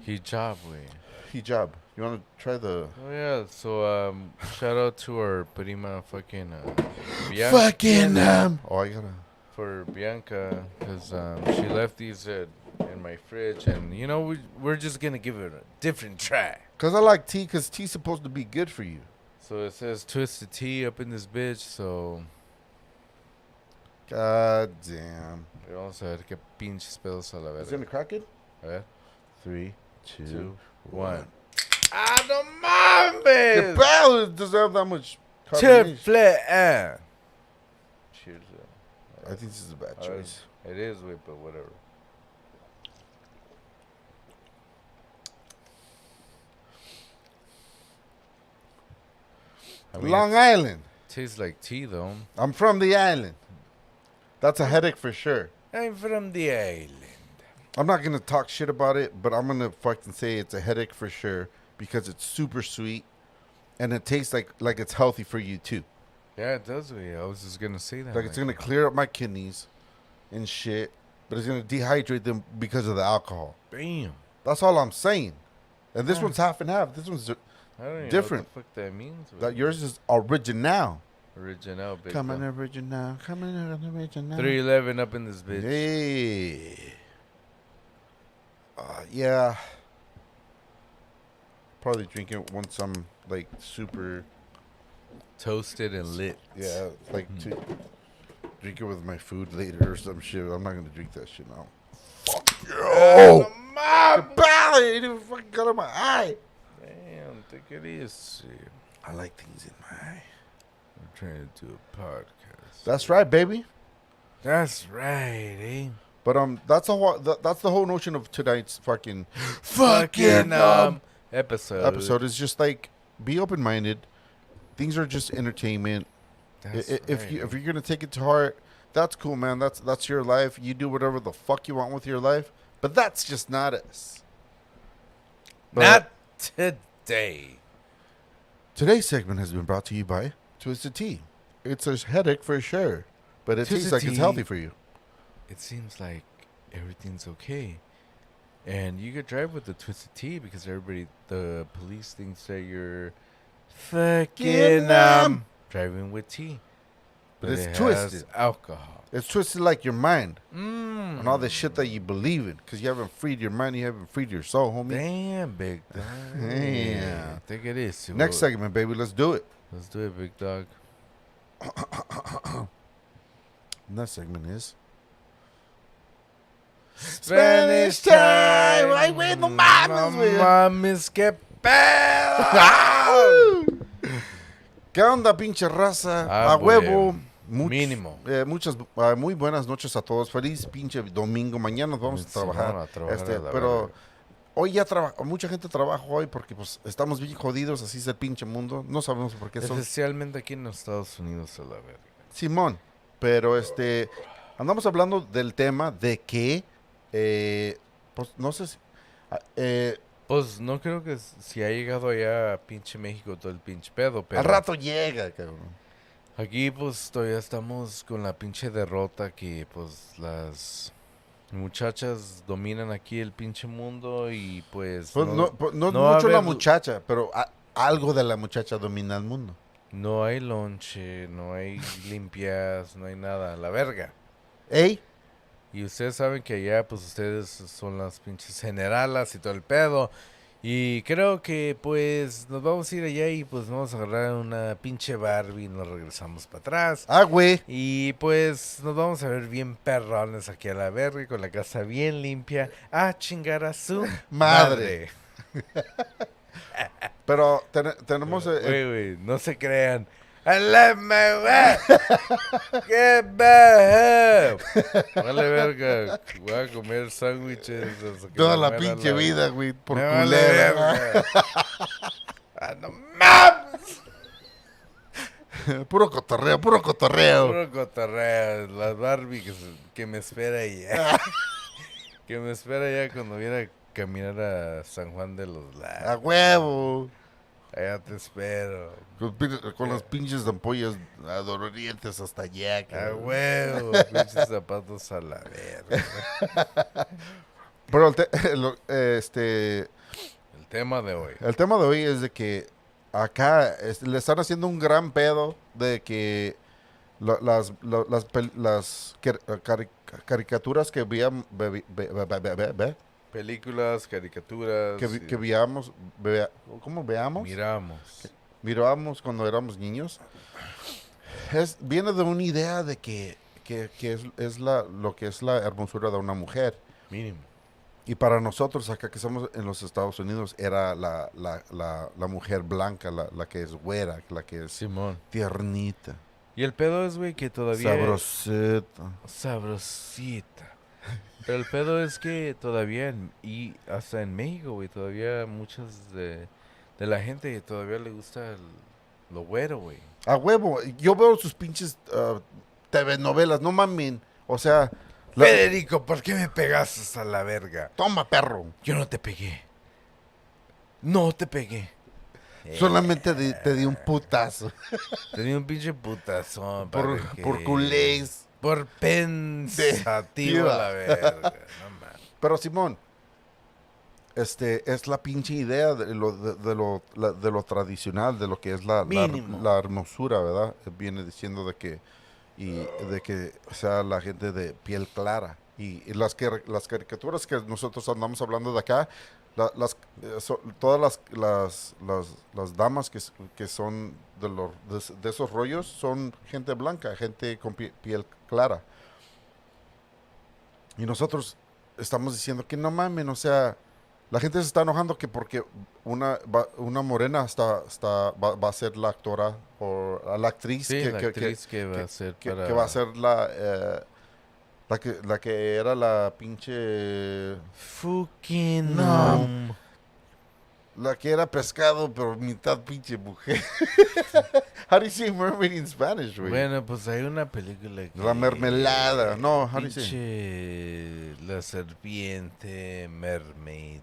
Hijab, way. Hijab. You want to try the? Oh yeah. So shout out to our prima fucking Bianca. Oh, I gotta. For Bianca, because she left these in my fridge, and you know we're just gonna give it a different try. Cause I like tea, cause tea's supposed to be good for you. So it says twisted tea up in this bitch. So God damn. vamos a ver qué pinches pedos a la Is it verga. gonna crack it? A ver. 3, 2, 1. Ah, no The mames! barrel doesn't have that much carbonation. Chifle. Cheers. I think this is a bad choice. It is, wait, but whatever. I mean, Long Island. tastes like tea, though. I'm from the island. That's a headache for sure. I'm from the island. I'm not gonna talk shit about it, but I'm gonna fucking say it's a headache for sure because it's super sweet, and it tastes like it's healthy for you too. Yeah, it does. I was just gonna say that. Like it's gonna clear up my kidneys and shit, but it's gonna dehydrate them because of the alcohol. Bam. That's all I'm saying. And this one's half and half. This one's I don't even different. know what the fuck that means. that yours is original. Original, big Coming dog. original. Coming original. 311 up in this bitch. Hey. Yeah. Probably drink it once I'm like super. Toasted and lit. Yeah, like to drink it with my food later or some shit. I'm not gonna drink that shit now. Fuck you! Oh, my belly! It even fucking got on my eye. Damn, take it easy. I like things in my eye. We're trying to do a podcast. That's right, baby. That's right, eh? But that's the whole notion of tonight's fucking episode. is just like be open minded. Things are just entertainment. That's If you're gonna take it to heart, that's cool, man. That's your life. You do whatever the fuck you want with your life. But that's just not us. Not today. Today's segment has been brought to you by Twisted Tea. It's a headache for sure, but it tastes Twisted like it's Tea. healthy for you. It seems like everything's okay. And you could drive with the twisted tea because the police thinks that you're fucking driving with tea. But it's it twisted. has alcohol. It's twisted like your mind Mm. and all the shit that you believe in, because you haven't freed your mind, you haven't freed your soul, homie. Damn, big dog. Damn. Take it easy. Next segment, baby. Let's do it. Let's do it, big dog. And that segment is Spanish time. Ay, güey, no mames, güey. No mames, qué pedo. ¿Qué onda, pinche raza? Ah, a huevo. güey. Mínimo. Muchas, muy buenas noches a todos. Feliz pinche domingo. Mañana nos vamos a Sí, trabajar. vamos a trabajar a la Pero verga. hoy ya mucha gente trabaja hoy porque pues estamos bien jodidos. Así es el pinche mundo. No sabemos por qué son. Especialmente aquí en los Estados Unidos, a la verga. Simón. Pero andamos hablando del tema de que, pues no sé si, Pues no creo que si ha llegado allá a pinche México todo el pinche pedo, pero al rato llega, cabrón. aquí pues todavía estamos con la pinche derrota que pues las muchachas dominan aquí el pinche mundo y pues Pues no es no va a mucho la haber- muchacha, pero algo de la muchacha domina el mundo. no hay lonche, no hay limpias, no hay nada, la verga. ¿Ey? Y ustedes saben que allá pues ustedes son las pinches generalas y todo el pedo. Y creo que pues nos vamos a ir allá y pues vamos a agarrar una pinche Barbie y nos regresamos para atrás. Ah, güey. Y pues nos vamos a ver bien perrones aquí a la verga con la casa bien limpia. A chingar a su Madre. Pero tenemos... Güey, no se crean. ¡Aleme, güey! ¡Qué bajo! Vale, verga. Voy a comer sándwiches. hasta que toda me la muera pinche vida, güey, por Me vale culera. verga. ¡Ah, no mames! Puro cotorreo, puro cotorreo. Puro cotorreo. La Barbie que me espera allá. Que me espera allá cuando viera a caminar a San Juan de los A Lagos. huevo. Allá te espero. Con las pinches ampollas adolorientes hasta allá, A cabrón. huevo. Pinches zapatos a la verga. Pero El tema de hoy. el tema de hoy es de que acá le están haciendo un gran pedo de que las caricaturas que veíamos, Películas, caricaturas. que veíamos, ¿cómo veamos? Miramos. Mirábamos cuando éramos niños, viene de una idea de que es lo que es la hermosura de una mujer. Mínimo. Y para nosotros acá que estamos en los Estados Unidos era la mujer blanca, la que es güera, la que es Simón. tiernita, Y el pedo es, güey, que todavía... sabrosita. Sabrosita. Pero el pedo es que todavía, y hasta en México, güey, todavía muchas de la gente todavía le gusta lo güero, güey. A huevo, yo veo sus pinches TV novelas, no mamen. O sea, Federico, ¿por qué me pegaste a la verga? toma perro. Yo no te pegué. No te pegué. Solamente te di un putazo Te di un pinche putazón. por padre, culés. Por pensativo a la verga. No mames. Pero Simón, es la pinche idea de lo tradicional, de lo que es Mínimo. la hermosura, ¿verdad? Viene diciendo de que sea la gente de piel clara. Y las caricaturas que nosotros andamos hablando de acá, todas las damas que son de esos rollos son gente blanca, gente con piel clara. Y nosotros estamos diciendo que no mamen, o sea, la gente se está enojando que porque una morena va a ser la actora o la actriz Sí, la actriz que va a ser que para... va a ser la que era la pinche Fucking No. no. la que era pescado pero mitad pinche mujer. How do you say mermaid in Spanish, güey? Bueno, pues hay una película que... La mermelada. No, how do you say? Pinche... La serpiente, mermaid.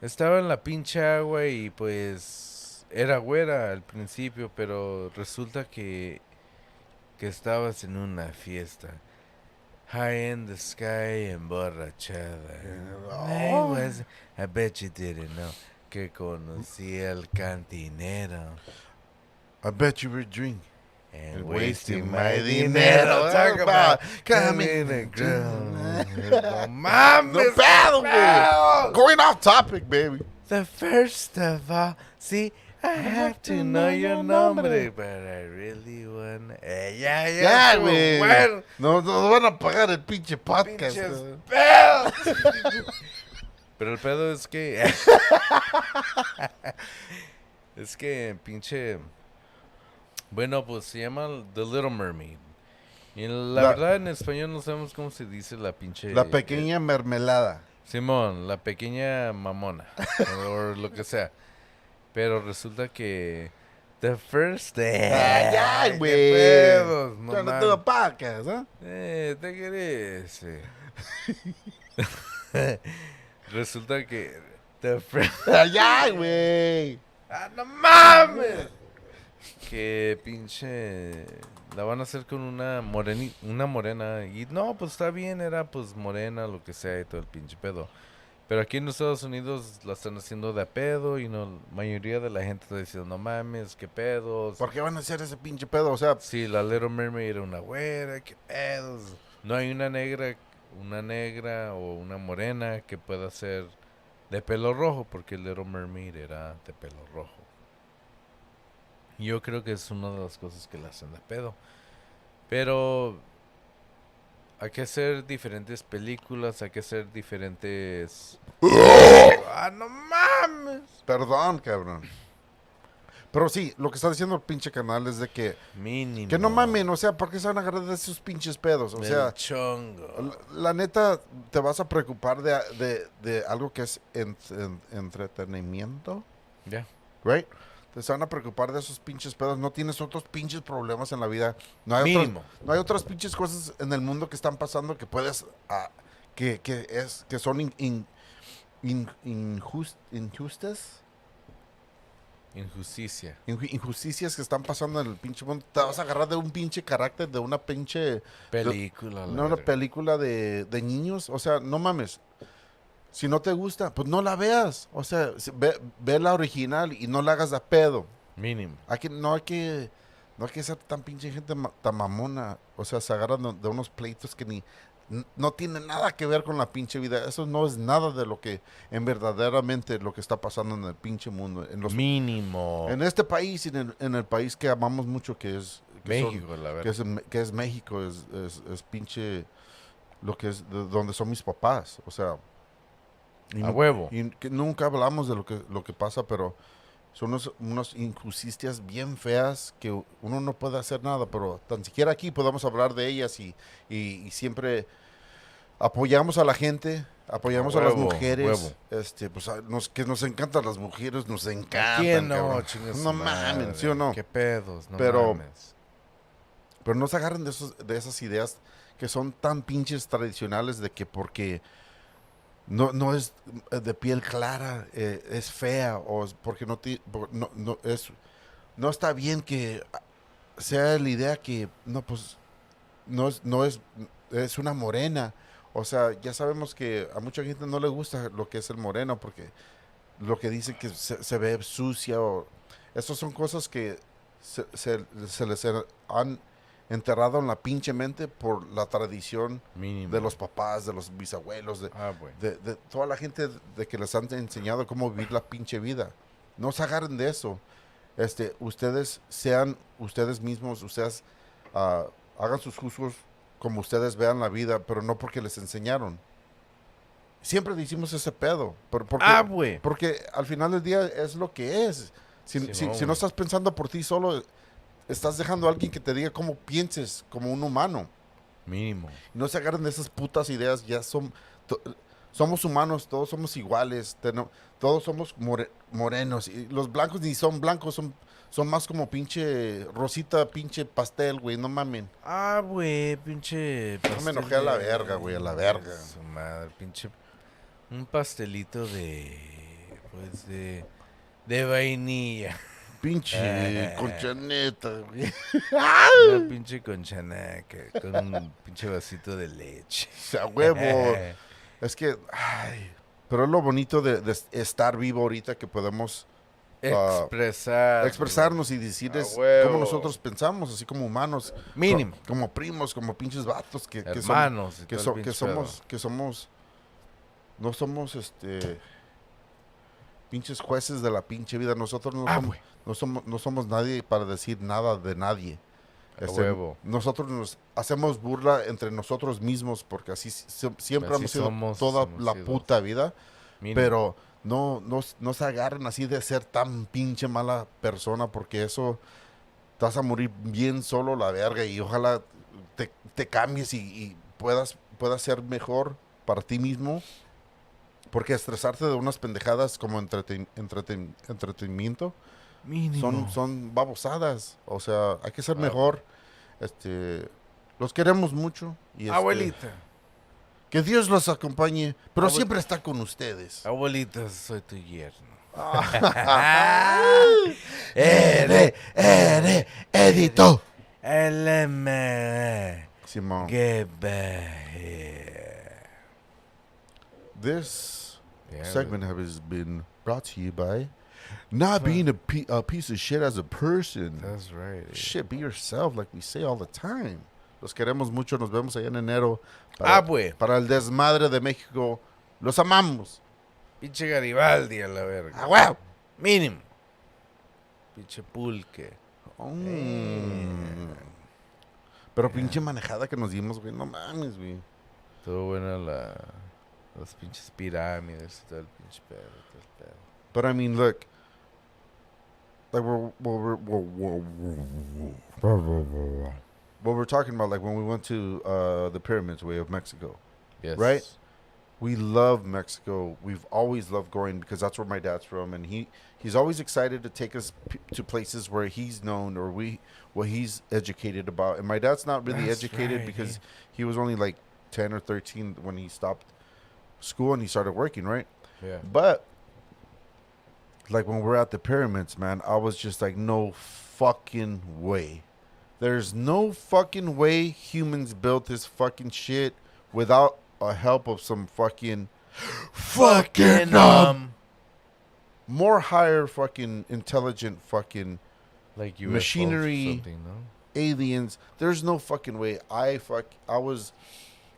Estaba en la pinche agua y pues... Era güera al principio, pero resulta que estabas en una fiesta. High in the sky, emborrachada. Oh. I bet you didn't know que conocí al cantinero. I bet you were drinking. And Wasting wasting my my dinero. dinero. Talk about Coming coming a girl. No No mames. pedo, güey. no. Going off topic, baby. The first of all, see, I have to know your nombre, but I really wanna... ya, Ya, estuvo güey. bueno. Nos van a pagar el pinche podcast. Pinches güey. pedos. Pero el pedo es que... es que pinche... Bueno, pues se llama The Little Mermaid. Y la verdad en español no sabemos cómo se dice la pinche... La pequeña mermelada. Simón, la pequeña mamona. O lo que sea. Pero resulta que... The first day... Ay, güey. qué pedos, no Yo no mames. tengo podcast, ¿eh? Te querés. Resulta que... The first... Ay, güey. ¡Ah, no mames! Que pinche... La van a hacer con una morena. Y no, pues está bien, era pues morena, lo que sea y todo el pinche pedo. Pero aquí en los Estados Unidos la están haciendo de a pedo y no, la mayoría de la gente está diciendo, no mames, qué pedos. ¿Por qué van a hacer ese pinche pedo? O sea, Sí, la Little Mermaid era una güera, qué pedos. No hay una negra o una morena que pueda ser de pelo rojo, porque Little Mermaid era de pelo rojo. Yo creo que es una de las cosas que la hacen de pedo. Pero hay que hacer diferentes películas, hay que hacer diferentes... ¡Ah, no mames! perdón, cabrón. Pero sí, lo que está diciendo el pinche canal es de que... Mínimo. Que no mamen, o sea, ¿por qué se van a agarrar de esos pinches pedos? O El sea, chongo. la neta, te vas a preocupar de algo que es entretenimiento, Ya. ¿right? Te van a preocupar de esos pinches pedos. No tienes otros pinches problemas en la vida. No hay Mínimo. no hay otras pinches cosas en el mundo que están pasando que puedes... que son injustas. Injusticia. Injusticias que están pasando en el pinche mundo. Te vas a agarrar de un pinche carácter de una pinche... Película. No, una película de niños. O sea, no mames. Si no te gusta, pues no la veas. O sea, ve la original y no la hagas de pedo. Mínimo. No hay que ser tan pinche gente tan mamona. O sea, se agarran de unos pleitos que no tienen nada que ver con la pinche vida. Eso no es nada de lo que verdaderamente lo que está pasando en el pinche mundo. Mínimo. En este país y en el país que amamos mucho, que es México, la verdad. que es México, es pinche lo que es de donde son mis papás. O sea, A huevo. Y que nunca hablamos de lo que pasa, pero son unas injusticias bien feas que uno no puede hacer nada, pero tan siquiera aquí podemos hablar de ellas y siempre apoyamos a la gente, apoyamos a las huevo, mujeres, huevo. pues que nos encantan las mujeres, nos encantan. ¿Quién no? cabrón. Chinga su No madre. mames, ¿sí o no? Qué pedos, no Pero- mames. Pero no se agarren de esas ideas que son tan pinches tradicionales de que porque no es de piel clara, es fea, o es porque no está bien que sea la idea que, no, pues, es una morena. O sea, ya sabemos que a mucha gente no le gusta lo que es el moreno porque lo que dicen que se ve sucia o... Esas son cosas que se les han enterrado en la pinche mente por la tradición Mínimo. de los papás, de los bisabuelos, Bueno. de toda la gente de que les han enseñado cómo vivir la pinche vida. No se agarren de eso. Ustedes sean ustedes mismos, ustedes hagan sus juzgos como ustedes vean la vida, pero no porque les enseñaron. Siempre decimos ese pedo. Güey. Porque al final del día es lo que es. Si no estás pensando por ti solo, estás dejando a alguien que te diga cómo pienses como un humano. Mínimo. No se agarren de esas putas ideas. Somos humanos, todos somos iguales. Todos somos morenos. Y los blancos ni son blancos, son más como pinche rosita, pinche pastel, güey. No mamen. Güey, pinche... No me enojé a la verga, güey, a la verga. Su madre, pinche... Un pastelito de... Pues de vainilla. Pinche conchaneta, güey. Una pinche conchanaca con un pinche vasito de leche. A huevo. Es que, ay, pero es lo bonito de estar vivo ahorita que podemos expresarnos y decirles cómo nosotros pensamos, así como humanos. Mínimo. Como primos, como pinches vatos Hermanos. y que todo el pinche pedo. no somos pinches jueces de la pinche vida. Nosotros Güey. no somos nadie para decir nada de nadie. A huevo. Nosotros nos hacemos burla entre nosotros mismos porque así siempre Así hemos sido somos, toda hemos la sido. puta vida. Mínimo. Pero no se agarren así de ser tan pinche mala persona porque eso te vas a morir bien solo la verga y ojalá te cambies y puedas ser mejor para ti mismo. Porque estresarte de unas pendejadas como entretenimiento Mínimo. son babosadas. O sea, hay que ser mejor. Los queremos mucho. Y Abuelita. que Dios los acompañe, pero Abuel- siempre está con ustedes. Abuelita, soy tu yerno. Edito. LM. Simón. Get back here. This Yeah, segment has been brought to you by not being a piece of shit as a person. That's right. Shit, be yourself, like we say all the time. Los queremos mucho. Nos vemos allá en enero. Pues. Para el desmadre de México. Los amamos. Pinche Garibaldi a la verga. ¡Ah, wow! Mínimo. Pinche pulque. Pero pinche manejada que nos dimos, güey. No mames, güey. Estuvo buena las pinches pirámides y todo el pinche pedo. Todo el pedo. But I mean, look. Like what we're talking about, like when we went to the pyramids way of Mexico. Yes. Right? We love Mexico. We've always loved going because that's where my dad's from, and he's always excited to take us to places where he's known or what he's educated about. And my dad's not really That's educated right, because yeah. he was only like 10 or 13 when he stopped school and he started working, right? Yeah. But like when we're at the pyramids, man, I was just like, no fucking way. There's no fucking way humans built this fucking shit without a help of some fucking more higher fucking intelligent fucking like UFOs machinery, or something, no? aliens. There's no fucking way. I was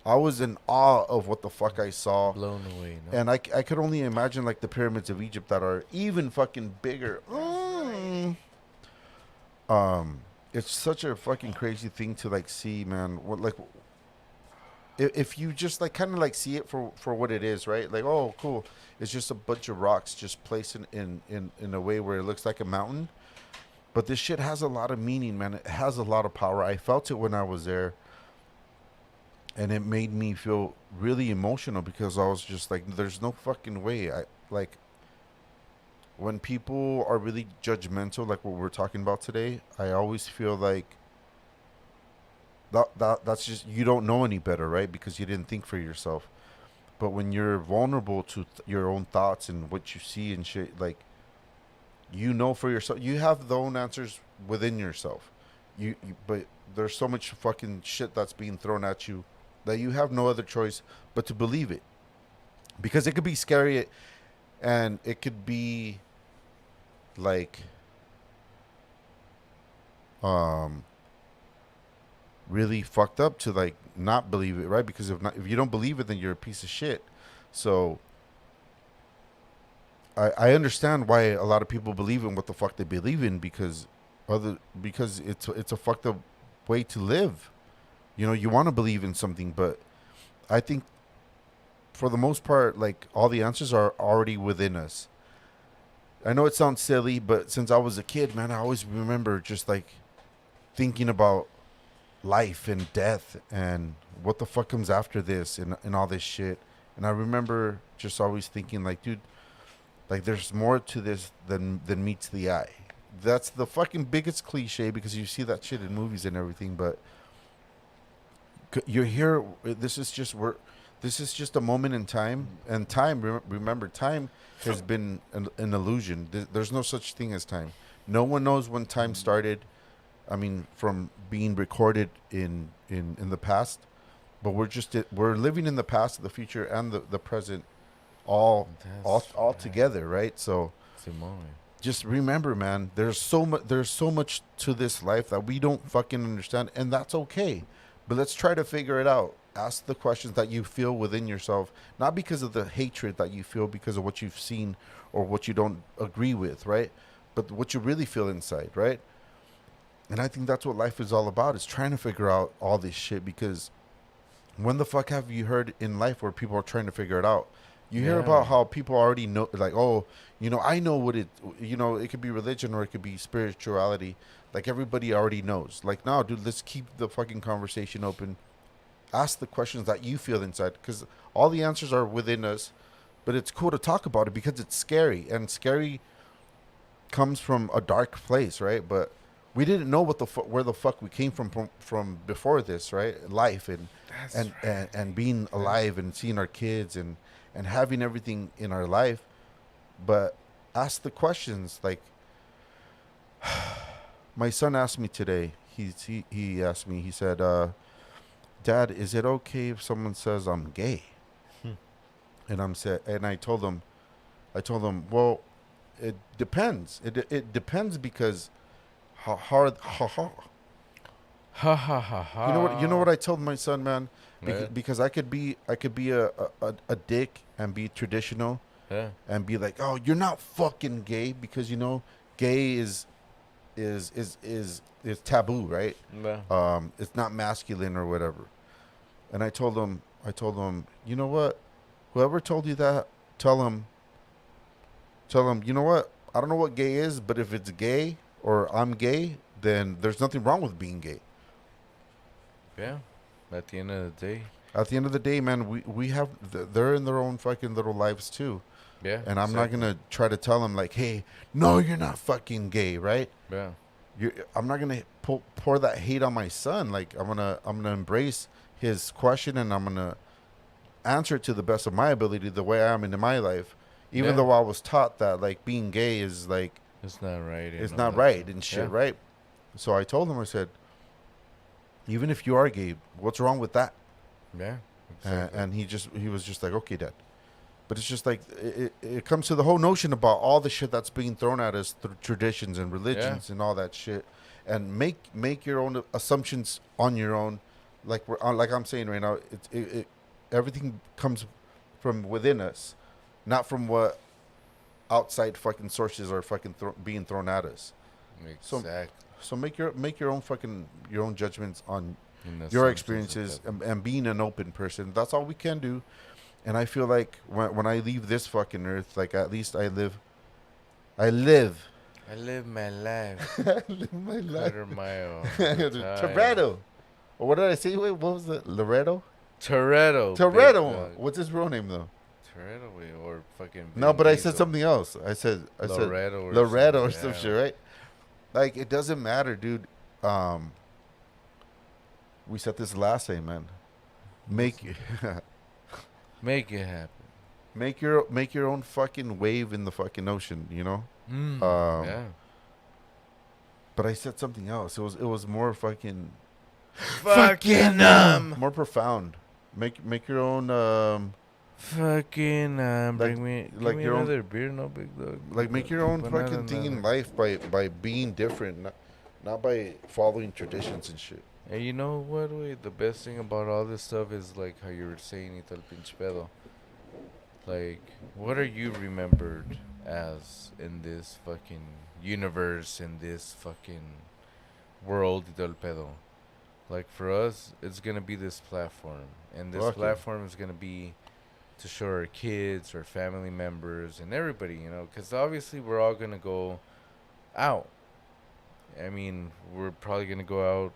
in awe of what the fuck I saw. Blown away, no? And I could only imagine like the pyramids of Egypt that are even fucking bigger. It's such a fucking crazy thing to like see, man. What like if you just like kind of like see it for what it is, right? Like, oh, cool. It's just a bunch of rocks just placed in a way where it looks like a mountain. But this shit has a lot of meaning, man. It has a lot of power. I felt it when I was there. And it made me feel really emotional because I was just like, there's no fucking way. When people are really judgmental, like what we're talking about today, I always feel like that's just, you don't know any better, right? Because you didn't think for yourself. But when you're vulnerable to your own thoughts and what you see and shit, like, you know for yourself, you have the own answers within yourself. But there's so much fucking shit that's being thrown at you that you have no other choice but to believe it. Because it could be scary and it could be like really fucked up to like not believe it, right? Because if you don't believe it, then you're a piece of shit. So I understand why a lot of people believe in what the fuck they believe in because it's a fucked up way to live. You know, you want to believe in something, but I think for the most part, like all the answers are already within us. I know it sounds silly, but since I was a kid, man, I always remember just like thinking about life and death and what the fuck comes after this and all this shit. And I remember just always thinking like, dude, like there's more to this than meets the eye. That's the fucking biggest cliche because you see that shit in movies and everything, but you're here. This is just a moment in time, and time. Remember, time has been an illusion. There's no such thing as time. No one knows when time started. I mean, from being recorded in the past, but we're living in the past, the future, and the present, all together, right? So, just remember, man. There's so much to this life that we don't fucking understand, and that's okay. But let's try to figure it out. ask the questions that you feel within yourself, not because of the hatred that you feel because of what you've seen or what you don't agree with, right? But what you really feel inside, right? And I think that's what life is all about, is trying to figure out all this shit. Because when the fuck have you heard in life where people are trying to figure it out? You hear about how people already know, like, oh, I know what it, it could be religion or it could be spirituality. Like, everybody already knows. Like, no, dude, let's keep the fucking conversation open. Ask the questions that you feel inside, because all the answers are within us. But it's cool to talk about it because it's scary, and scary comes from a dark place, right? But we didn't know where the fuck we came from before this, right? Life and being alive and seeing our kids and having everything in our life. But ask the questions. Like, my son asked me today. He asked me. He said, "Dad, is it okay if someone says I'm gay?" And I told him, well, it depends. It depends because how hard. Ha ha ha ha. You know what I told my son, man? Yeah. Because I could be a dick and be traditional, and be like, oh, you're not fucking gay, because gay is taboo, right? Yeah. It's not masculine or whatever. And I told him, you know what? Whoever told you that, tell him, you know what? I don't know what gay is, but if it's gay or I'm gay, then there's nothing wrong with being gay. Yeah. At the end of the day, man, we have they're in their own fucking little lives too. Yeah. And I'm not gonna try to tell them like, hey, no, you're not fucking gay, right? Yeah. I'm not gonna pour that hate on my son. Like, I'm gonna embrace his question, and I'm gonna answer it to the best of my ability, the way I am in my life. Even though I was taught that, like, being gay is like, it's not right. It's not right and shit, right? So I told him, I said, even if you are gay, what's wrong with that? Yeah. Exactly. And he was just like, okay, Dad. But it's just like, it comes to the whole notion about all the shit that's being thrown at us through traditions and religions and all that shit, and make your own assumptions on your own. Like I'm saying right now, it everything comes from within us, not from what outside fucking sources are fucking being thrown at us. Exactly. So make your own judgments on your experiences and being an open person. That's all we can do. And I feel like when I leave this fucking earth, like, at least I live my life. I live my life. Toretto. Or what did I say? Wait, what was it? Toretto. What's his real name though? Toretto or fucking. No, but I said something else. I said Loretto or some shit, right? Like, it doesn't matter, dude. We said this last time, man. Make it happen. Make your own fucking wave in the fucking ocean, Yeah. But I said something else. It was more fucking more profound. Make your own fucking like, bring me like give me your own another beer, no big dog. like make your own fucking thing in life by being different, not by following traditions and shit. And you know what, way the best thing about all this stuff is, like how you were saying, y tal pinche pedo. Like, what are you remembered as in this fucking universe, in this fucking world, y tal pedo? Like, for us, it's gonna be this platform, and this platform is gonna be to show our kids, our family members, and everybody, because obviously we're all gonna go out. I mean, we're probably gonna go out.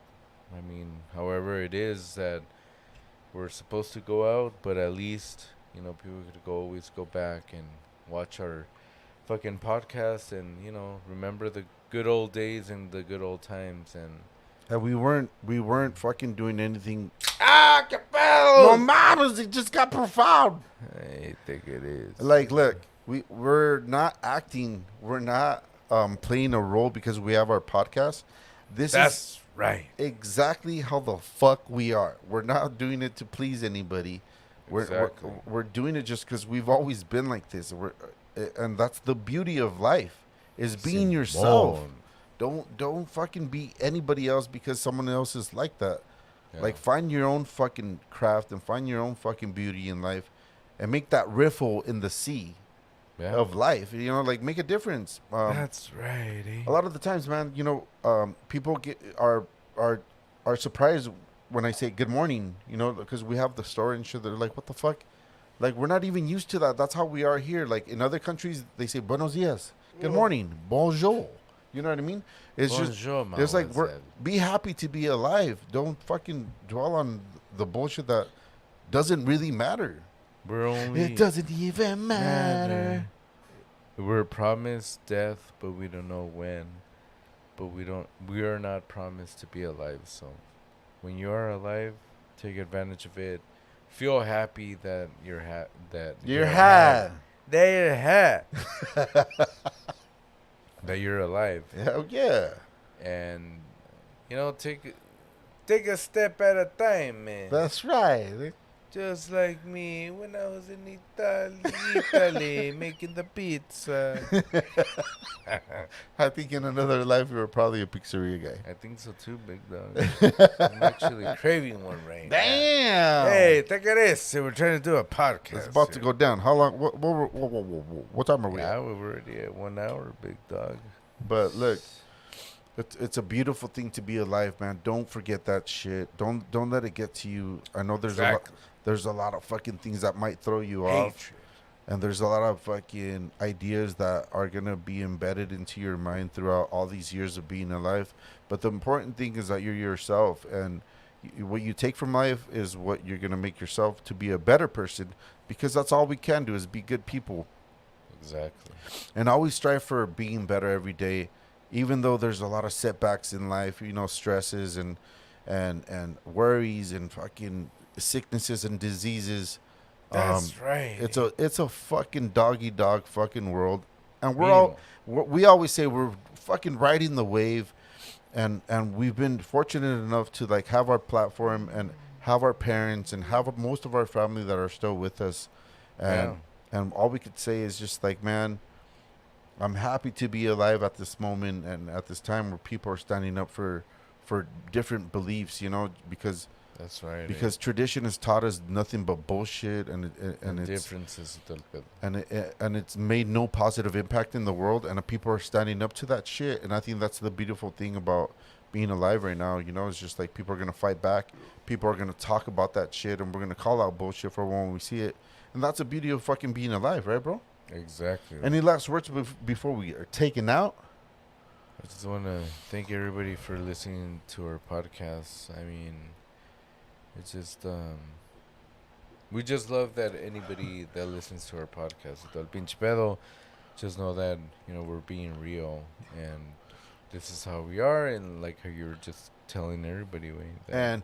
I mean, however it is that we're supposed to go out, but at least, people could always go back and watch our fucking podcast and, remember the good old days and the good old times. And we weren't fucking doing anything. Capel! No matters, it just got profound. I think it is. Like, look, we're not acting, we're not playing a role because we have our podcast. That's right. Exactly how the fuck we are. We're not doing it to please anybody. We're doing it just because we've always been like this. And that's the beauty of life, is being yourself. Don't fucking be anybody else because someone else is like that. Yeah. Like, find your own fucking craft and find your own fucking beauty in life, and make that riffle in the sea of life. You know, like, make a difference. That's right. A lot of the times, man, you know, people are surprised when I say good morning. You know, because we have the story and shit. They're like, what the fuck? Like, we're not even used to that. That's how we are here. Like, in other countries, they say buenos dias, good morning, bonjour. You know what I mean? It's Bonjour, just, it's like, mademoiselle. be happy to be alive. Don't fucking dwell on the bullshit that doesn't really matter. We're only It doesn't even matter. We're promised death, but we don't know when. But we are not promised to be alive. So when you are alive, take advantage of it. Feel happy that you're that you're alive. Hell yeah. And you know, take a step at a time, man. That's right. Just like me when I was in Italy making the pizza. I think in another life you were probably a pizzeria guy. I think so too, big dog. I'm actually craving one right now. Damn. Hey, take it easy. We're trying to do a podcast. It's about to here. go down. How long? What time are we Yeah, at? we're already at 1 hour, big dog. But look, it's a beautiful thing to be alive, man. Don't forget that shit. Don't let it get to you. I know there's a lot of fucking things that might throw you off. And there's a lot of fucking ideas that are going to be embedded into your mind throughout all these years of being alive. But the important thing is that you're yourself. And what you take from life is what you're going to make yourself to be a better person. Because that's all we can do is be good people. Exactly. And always strive for being better every day. Even though there's a lot of setbacks in life, you know, stresses and worries and fucking sicknesses and diseases. That's right. It's a fucking dog fucking world, and we always say we're fucking riding the wave, and we've been fortunate enough to like have our platform and have our parents and have most of our family that are still with us, and all we could say is just like, man, I'm happy to be alive at this moment and at this time where people are standing up for different beliefs, you know, because. That's right. Because tradition has taught us nothing but bullshit, and it's differences, and it's made no positive impact in the world, and people are standing up to that shit. And I think that's the beautiful thing about being alive right now. You know, it's just like people are gonna fight back, people are gonna talk about that shit, and we're gonna call out bullshit for when we see it. And that's the beauty of fucking being alive, right, bro? Exactly. Any last words before we are taken out? I just want to thank everybody for listening to our podcast. I mean, it's just, we just love that anybody that listens to our podcast, El Pinche Pedo, just know that, you know, we're being real, and this is how we are, and like how you were just telling everybody, Wayne. And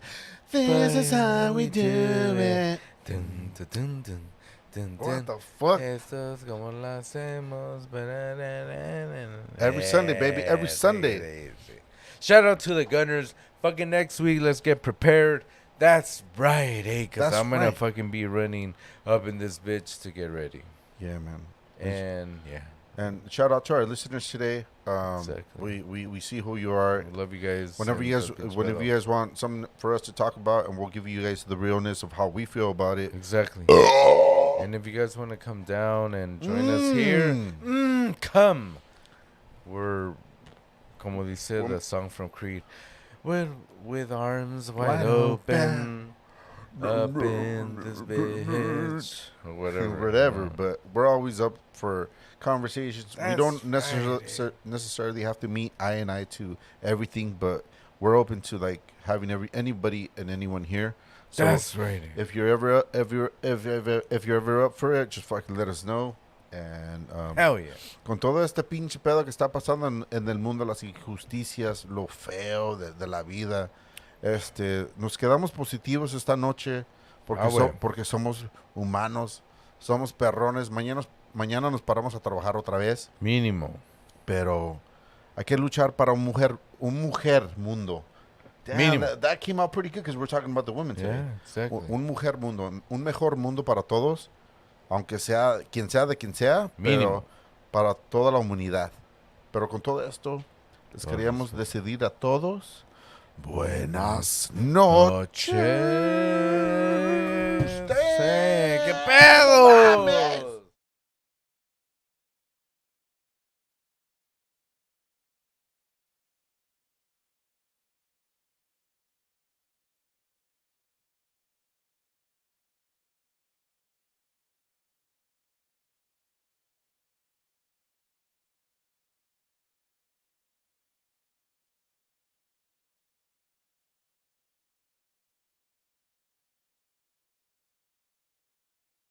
this is how we do it. Dun, dun, dun, dun, dun, What dun. the fuck? Esto es como lo hacemos. Every Sunday, baby. Every Sunday. Shout out to the Gunners. Fucking next week, let's get prepared. That's right, because That's I'm going to right. fucking be running up in this bitch to get ready. Yeah, man. And, yeah. And shout out to our listeners today. Exactly. We see who you are. We love you guys. Whenever and you guys El Pinche whenever Pedo. you guys want something for us to talk about, and we'll give you guys the realness of how we feel about it. Exactly. And if you guys want to come down and join us here, come. We're, como dice the song from Creed, with arms wide open, up in this bitch, or whatever. Whatever, you know. but we're always up for conversations. We That's don't right. necessarily have to meet eye and eye to everything, but we're open to like having anybody and anyone here. So That's right. if you're ever up for it, just fucking let us know. And Hell yeah. con todo este pinche pedo que está pasando en el mundo, las injusticias, lo feo de la vida, nos quedamos positivos esta noche porque, bueno. porque somos humanos, somos perrones. Mañana nos paramos a trabajar otra vez, Mínimo. pero hay que luchar para un mujer mundo. Damn, Mínimo. that came out pretty good because we're talking about the women today. Yeah, exactly. Un mujer mundo, un mejor mundo para todos, aunque sea de quien sea, Mínimo. pero para toda la humanidad. Pero con todo esto, les Todos, queríamos sí. decidir a todos Buenas noches. Noche. ¿Qué pedo?